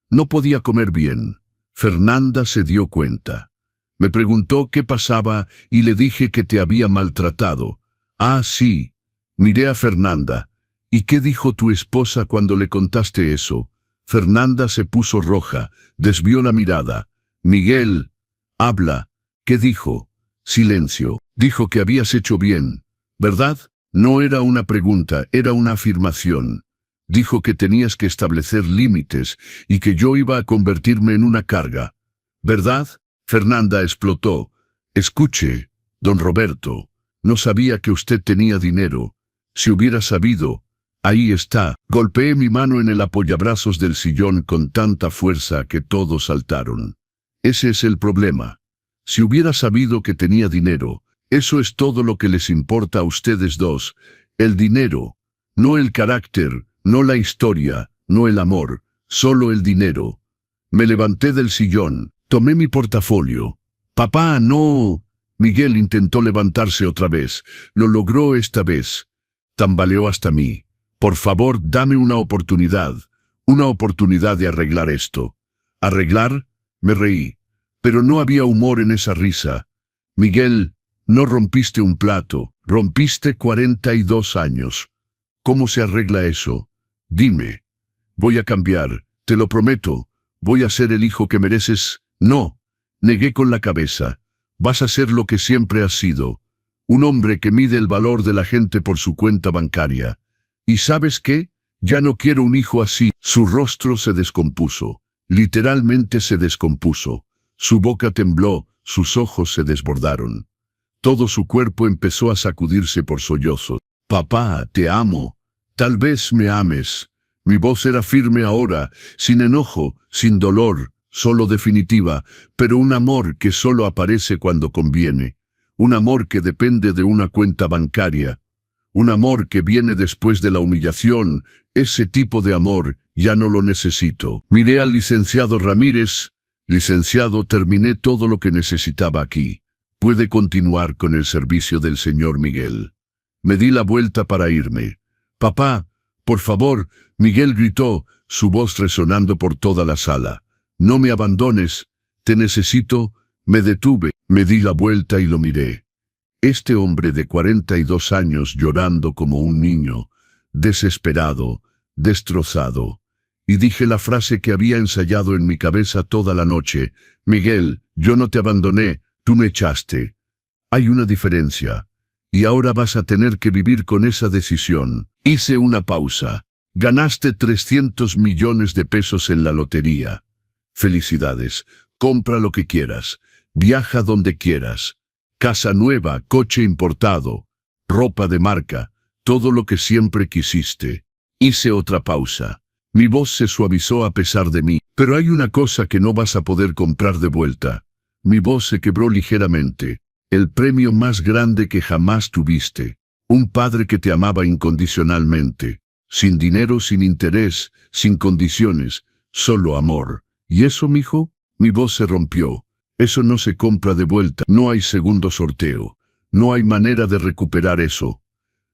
No podía comer bien. Fernanda se dio cuenta. Me preguntó qué pasaba y le dije que te había maltratado. «Ah, sí». Miré a Fernanda. «¿Y qué dijo tu esposa cuando le contaste eso?» Fernanda se puso roja, desvió la mirada. «Miguel, habla». «¿Qué dijo?» «Silencio». «Dijo que habías hecho bien, ¿verdad?» No era una pregunta, era una afirmación. Dijo que tenías que establecer límites y que yo iba a convertirme en una carga, ¿verdad?» Fernanda explotó. «Escuche, don Roberto, no sabía que usted tenía dinero. Si hubiera sabido, ahí está». Golpeé mi mano en el apoyabrazos del sillón con tanta fuerza que todos saltaron. «Ese es el problema. Si hubiera sabido que tenía dinero, eso es todo lo que les importa a ustedes dos. El dinero, no el carácter, no la historia, no el amor, solo el dinero». Me levanté del sillón. Tomé mi portafolio. «Papá, no». Miguel intentó levantarse otra vez. Lo logró esta vez. Tambaleó hasta mí. «Por favor, dame una oportunidad de arreglar esto». «¿Arreglar?». Me reí. Pero no había humor en esa risa. «Miguel, no rompiste un plato, rompiste 42 años. ¿Cómo se arregla eso? Dime». «Voy a cambiar, te lo prometo. Voy a ser el hijo que mereces». «No», negué con la cabeza. «Vas a ser lo que siempre has sido, un hombre que mide el valor de la gente por su cuenta bancaria. ¿Y sabes qué? Ya no quiero un hijo así». Su rostro se descompuso, literalmente se descompuso. Su boca tembló, sus ojos se desbordaron. Todo su cuerpo empezó a sacudirse por sollozos. «Papá, te amo. Tal vez me ames». Mi voz era firme ahora, sin enojo, sin dolor, solo definitiva, pero un amor que solo aparece cuando conviene. un amor que depende de una cuenta bancaria, un amor que viene después de la humillación. Ese tipo de amor ya no lo necesito. Miré al licenciado Ramírez. Licenciado, terminé todo lo que necesitaba aquí. Puede continuar con el servicio del señor Miguel. Me di la vuelta para irme. Papá, por favor, Miguel gritó, su voz resonando por toda la sala. No me abandones, te necesito. Me detuve, me di la vuelta y lo miré. Este hombre de 42 años llorando como un niño, desesperado, destrozado. Y dije la frase que había ensayado en mi cabeza toda la noche: Miguel, yo no te abandoné, tú me echaste. Hay una diferencia. Y ahora vas a tener que vivir con esa decisión. Hice una pausa. Ganaste 300 millones de pesos en la lotería. Felicidades. Compra lo que quieras. Viaja donde quieras. Casa nueva, coche importado, ropa de marca, todo lo que siempre quisiste. Hice otra pausa. Mi voz se suavizó a pesar de mí. Pero hay una cosa que no vas a poder comprar de vuelta. Mi voz se quebró ligeramente. El premio más grande que jamás tuviste. Un padre que te amaba incondicionalmente. Sin dinero, sin interés, sin condiciones, solo amor. ¿Y eso, mijo? Mi voz se rompió. Eso no se compra de vuelta. No hay segundo sorteo. No hay manera de recuperar eso.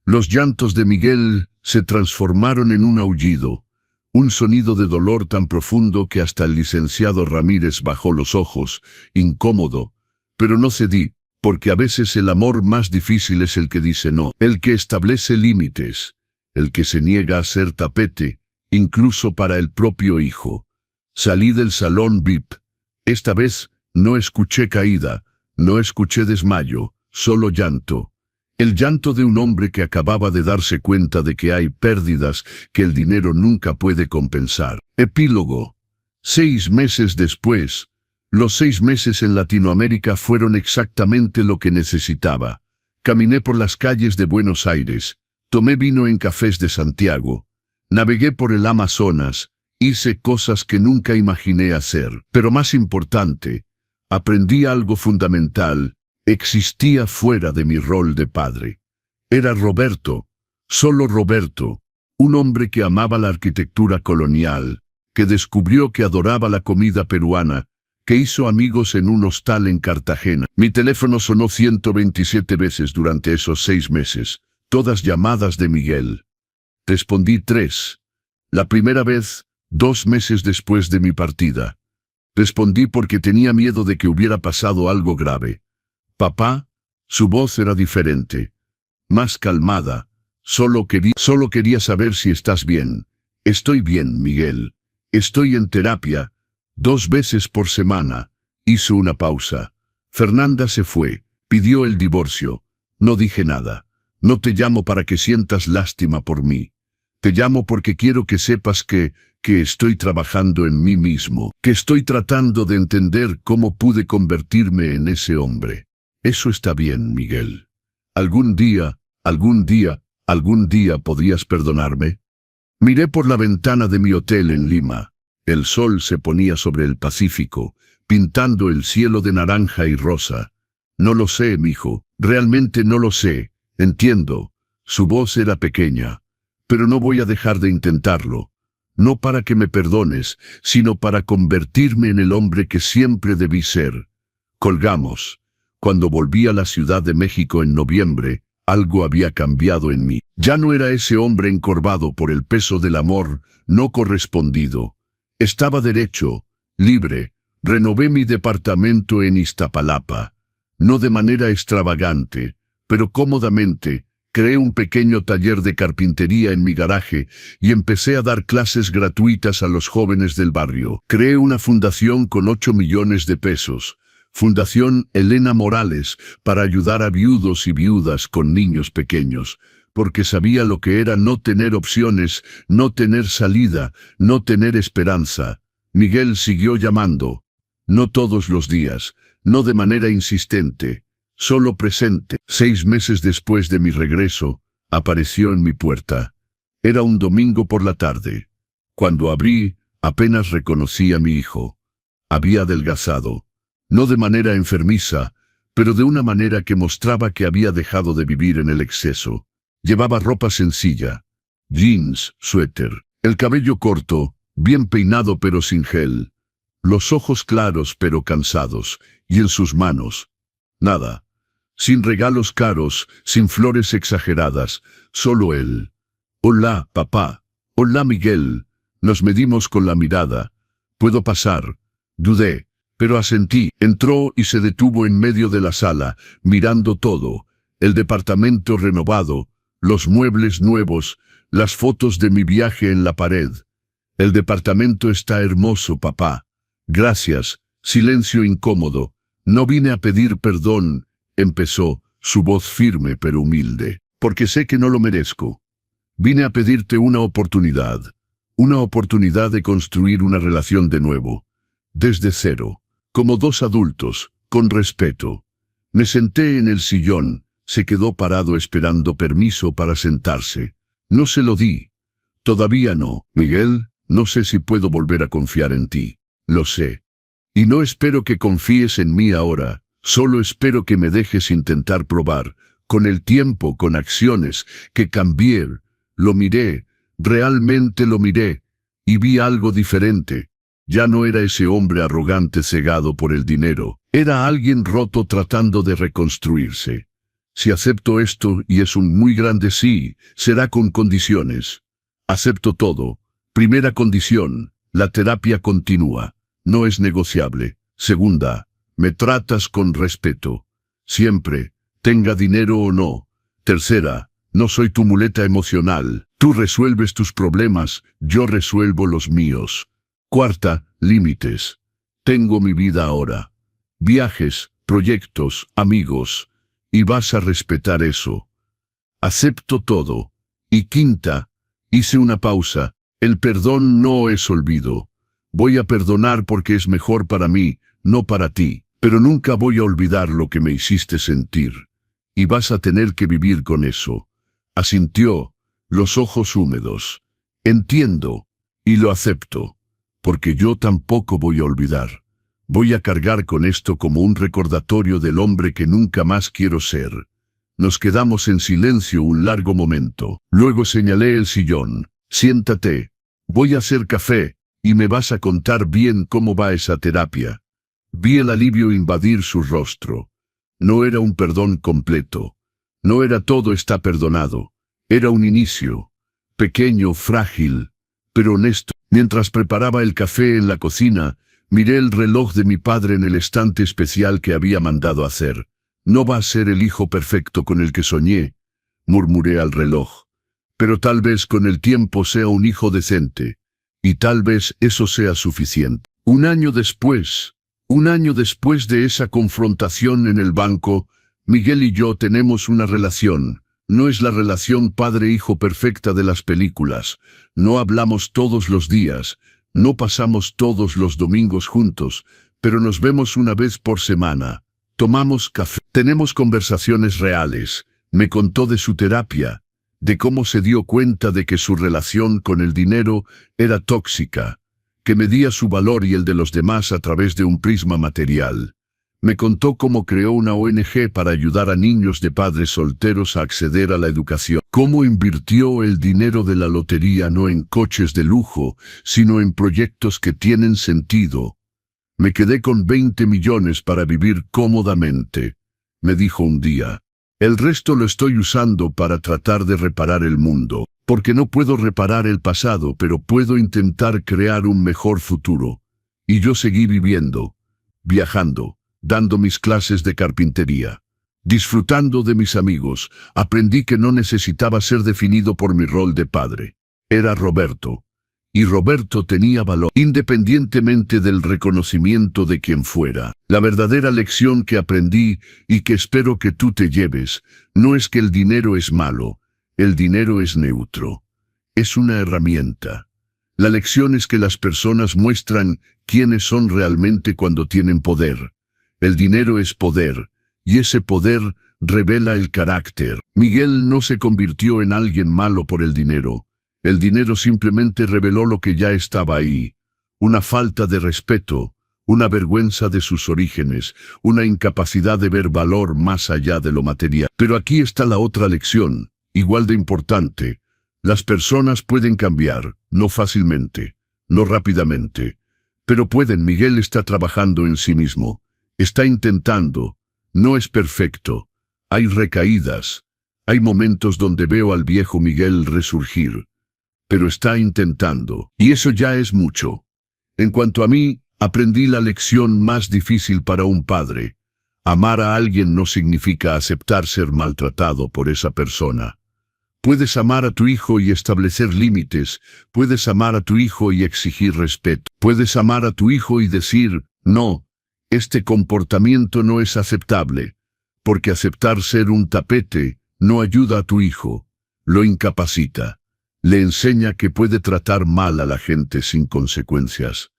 Los llantos de Miguel se transformaron en un aullido. Un sonido de dolor tan profundo que hasta el licenciado Ramírez bajó los ojos, incómodo. Pero no cedí, porque a veces el amor más difícil es el que dice no, el que establece límites, el que se niega a ser tapete, incluso para el propio hijo. Salí del salón VIP. Esta vez no escuché caída, no escuché desmayo, solo llanto. El llanto de un hombre que acababa de darse cuenta de que hay pérdidas que el dinero nunca puede compensar. Epílogo. 6 meses después. Los 6 meses en Latinoamérica fueron exactamente lo que necesitaba. Caminé por las calles de Buenos Aires, tomé vino en cafés de Santiago, navegué por el Amazonas, hice cosas que nunca imaginé hacer. Pero más importante, aprendí algo fundamental: existía fuera de mi rol de padre. Era Roberto, solo Roberto, un hombre que amaba la arquitectura colonial, que descubrió que adoraba la comida peruana, que hizo amigos en un hostal en Cartagena. Mi teléfono sonó 127 veces durante esos 6 meses, todas llamadas de Miguel. Respondí 3. La primera vez, 2 meses después de mi partida. Respondí porque tenía miedo de que hubiera pasado algo grave. Papá, su voz era diferente, más calmada. Solo quería saber si estás bien. Estoy bien, Miguel. Estoy en terapia, 2 veces por semana. Hizo una pausa. Fernanda se fue, pidió el divorcio. No dije nada. No te llamo para que sientas lástima por mí. Te llamo porque quiero que sepas que estoy trabajando en mí mismo, que estoy tratando de entender cómo pude convertirme en ese hombre. Eso está bien, Miguel. Algún día podrías perdonarme. Miré por la ventana de mi hotel en Lima. El sol se ponía sobre el Pacífico, pintando el cielo de naranja y rosa. No lo sé, mijo, realmente no lo sé. Entiendo. Su voz era pequeña. Pero no voy a dejar de intentarlo. No para que me perdones, sino para convertirme en el hombre que siempre debí ser. Colgamos. Cuando volví a la Ciudad de México en noviembre, algo había cambiado en mí. Ya no era ese hombre encorvado por el peso del amor no correspondido. Estaba derecho, libre. Renové mi departamento en Iztapalapa. No de manera extravagante, pero cómodamente. Creé un pequeño taller de carpintería en mi garaje y empecé a dar clases gratuitas a los jóvenes del barrio. Creé una fundación con 8 millones de pesos. Fundación Elena Morales, para ayudar a viudos y viudas con niños pequeños, porque sabía lo que era no tener opciones, no tener salida, no tener esperanza. Miguel siguió llamando. No todos los días, no de manera insistente, solo presente. 6 meses después de mi regreso, apareció en mi puerta. Era un domingo por la tarde. Cuando abrí, apenas reconocí a mi hijo. Había adelgazado. No de manera enfermiza, pero de una manera que mostraba que había dejado de vivir en el exceso. Llevaba ropa sencilla, jeans, suéter, el cabello corto, bien peinado pero sin gel, los ojos claros pero cansados, y en sus manos, nada. Sin regalos caros, sin flores exageradas, solo él. Hola, papá. Hola, Miguel. Nos medimos con la mirada. ¿Puedo pasar? Dudé, pero asentí. Entró y se detuvo en medio de la sala, mirando todo. El departamento renovado, los muebles nuevos, las fotos de mi viaje en la pared. El departamento está hermoso, papá. Gracias. Silencio incómodo. No vine a pedir perdón, empezó, su voz firme pero humilde, porque sé que no lo merezco. Vine a pedirte una oportunidad de construir una relación de nuevo, desde cero, como dos adultos, con respeto. Me senté en el sillón, se quedó parado esperando permiso para sentarse. No se lo di. Todavía no, Miguel, no sé si puedo volver a confiar en ti. Lo sé. Y no espero que confíes en mí ahora, solo espero que me dejes intentar probar, con el tiempo, con acciones, que cambié. Lo miré, realmente lo miré, y vi algo diferente. Ya no era ese hombre arrogante cegado por el dinero, era alguien roto tratando de reconstruirse. Si acepto esto, y es un muy grande sí, será con condiciones. Acepto todo. Primera condición, la terapia continúa. No es negociable. Segunda, me tratas con respeto. Siempre, tenga dinero o no. Tercera, no soy tu muleta emocional. Tú resuelves tus problemas, yo resuelvo los míos. Cuarta, límites. Tengo mi vida ahora. Viajes, proyectos, amigos. Y vas a respetar eso. Acepto todo. Y quinta, hice una pausa. El perdón no es olvido. Voy a perdonar porque es mejor para mí, no para ti. Pero nunca voy a olvidar lo que me hiciste sentir. Y vas a tener que vivir con eso. Asintió, los ojos húmedos. Entiendo, y lo acepto. Porque yo tampoco voy a olvidar. Voy a cargar con esto como un recordatorio del hombre que nunca más quiero ser. Nos quedamos en silencio un largo momento. Luego señalé el sillón. Siéntate. Voy a hacer café, y me vas a contar bien cómo va esa terapia. Vi el alivio invadir su rostro. No era un perdón completo. No era todo está perdonado. Era un inicio. Pequeño, frágil, pero honesto. Mientras preparaba el café en la cocina, miré el reloj de mi padre en el estante especial que había mandado hacer. No va a ser el hijo perfecto con el que soñé, murmuré al reloj. Pero tal vez con el tiempo sea un hijo decente. Y tal vez eso sea suficiente. Un año después de esa confrontación en el banco, Miguel y yo tenemos una relación. No es la relación padre-hijo perfecta de las películas. No hablamos todos los días, no pasamos todos los domingos juntos, pero nos vemos una vez por semana. Tomamos café, tenemos conversaciones reales. Me contó de su terapia, de cómo se dio cuenta de que su relación con el dinero era tóxica, que medía su valor y el de los demás a través de un prisma material. Me contó cómo creó una ONG para ayudar a niños de padres solteros a acceder a la educación. Cómo invirtió el dinero de la lotería no en coches de lujo, sino en proyectos que tienen sentido. Me quedé con 20 millones para vivir cómodamente, me dijo un día. El resto lo estoy usando para tratar de reparar el mundo, porque no puedo reparar el pasado, pero puedo intentar crear un mejor futuro. Y yo seguí viviendo, viajando, dando mis clases de carpintería, disfrutando de mis amigos. Aprendí que no necesitaba ser definido por mi rol de padre. Era Roberto. Y Roberto tenía valor, independientemente del reconocimiento de quien fuera. La verdadera lección que aprendí, y que espero que tú te lleves, no es que el dinero es malo, el dinero es neutro. Es una herramienta. La lección es que las personas muestran quiénes son realmente cuando tienen poder. El dinero es poder, y ese poder revela el carácter. Miguel no se convirtió en alguien malo por el dinero. El dinero simplemente reveló lo que ya estaba ahí. Una falta de respeto, una vergüenza de sus orígenes, una incapacidad de ver valor más allá de lo material. Pero aquí está la otra lección, igual de importante. Las personas pueden cambiar, no fácilmente, no rápidamente, pero pueden. Miguel está trabajando en sí mismo, está intentando, no es perfecto, hay recaídas, hay momentos donde veo al viejo Miguel resurgir, pero está intentando, y eso ya es mucho. En cuanto a mí, aprendí la lección más difícil para un padre. Amar a alguien no significa aceptar ser maltratado por esa persona. Puedes amar a tu hijo y establecer límites, puedes amar a tu hijo y exigir respeto, puedes amar a tu hijo y decir, no, este comportamiento no es aceptable, porque aceptar ser un tapete no ayuda a tu hijo, lo incapacita, le enseña que puede tratar mal a la gente sin consecuencias.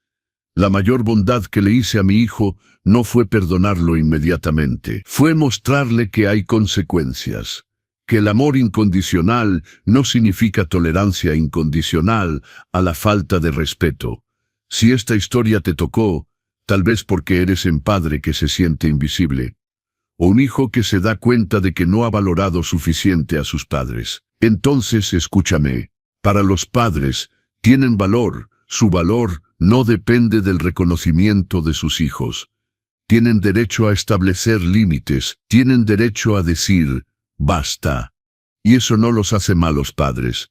La mayor bondad que le hice a mi hijo no fue perdonarlo inmediatamente, fue mostrarle que hay consecuencias. Que el amor incondicional no significa tolerancia incondicional a la falta de respeto. Si esta historia te tocó, tal vez porque eres un padre que se siente invisible, o un hijo que se da cuenta de que no ha valorado suficiente a sus padres. Entonces escúchame, para los padres, tienen valor, su valor no depende del reconocimiento de sus hijos. Tienen derecho a establecer límites, tienen derecho a decir, basta. Y eso no los hace malos padres,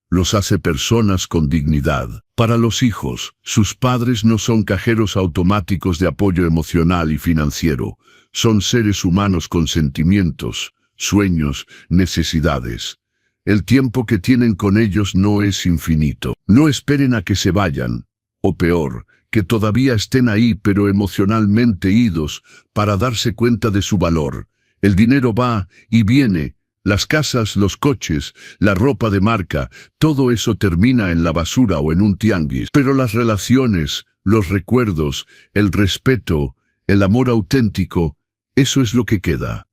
los hace personas con dignidad. Para los hijos, sus padres no son cajeros automáticos de apoyo emocional y financiero, son seres humanos con sentimientos, sueños, necesidades. El tiempo que tienen con ellos no es infinito. No esperen a que se vayan, o peor, que todavía estén ahí pero emocionalmente idos, para darse cuenta de su valor. El dinero va y viene, las casas, los coches, la ropa de marca, todo eso termina en la basura o en un tianguis. Pero las relaciones, los recuerdos, el respeto, el amor auténtico, eso es lo que queda.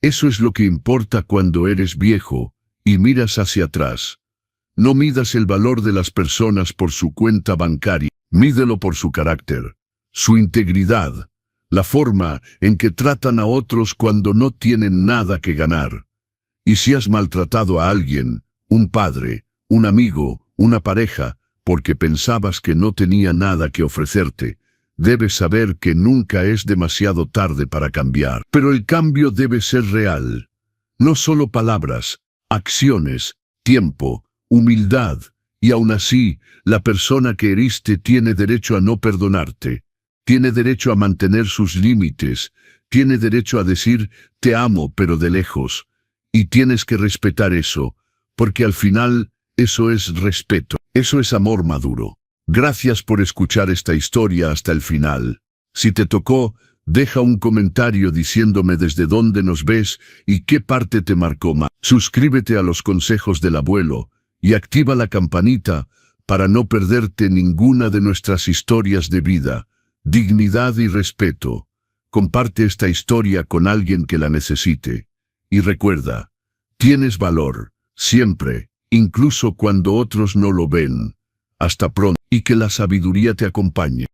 Eso es lo que importa cuando eres viejo y miras hacia atrás. No midas el valor de las personas por su cuenta bancaria, mídelo por su carácter, su integridad, la forma en que tratan a otros cuando no tienen nada que ganar. Y si has maltratado a alguien, un padre, un amigo, una pareja, porque pensabas que no tenía nada que ofrecerte, debes saber que nunca es demasiado tarde para cambiar. Pero el cambio debe ser real. No solo palabras, acciones, tiempo, humildad, y aún así, la persona que heriste tiene derecho a no perdonarte. Tiene derecho a mantener sus límites, tiene derecho a decir, te amo pero de lejos, y tienes que respetar eso, porque al final, eso es respeto, eso es amor maduro. Gracias por escuchar esta historia hasta el final. Si te tocó, deja un comentario diciéndome desde dónde nos ves y qué parte te marcó más. Suscríbete a los consejos del abuelo y activa la campanita para no perderte ninguna de nuestras historias de vida, dignidad y respeto. Comparte esta historia con alguien que la necesite. Y recuerda, tienes valor, siempre, incluso cuando otros no lo ven. Hasta pronto, y que la sabiduría te acompañe.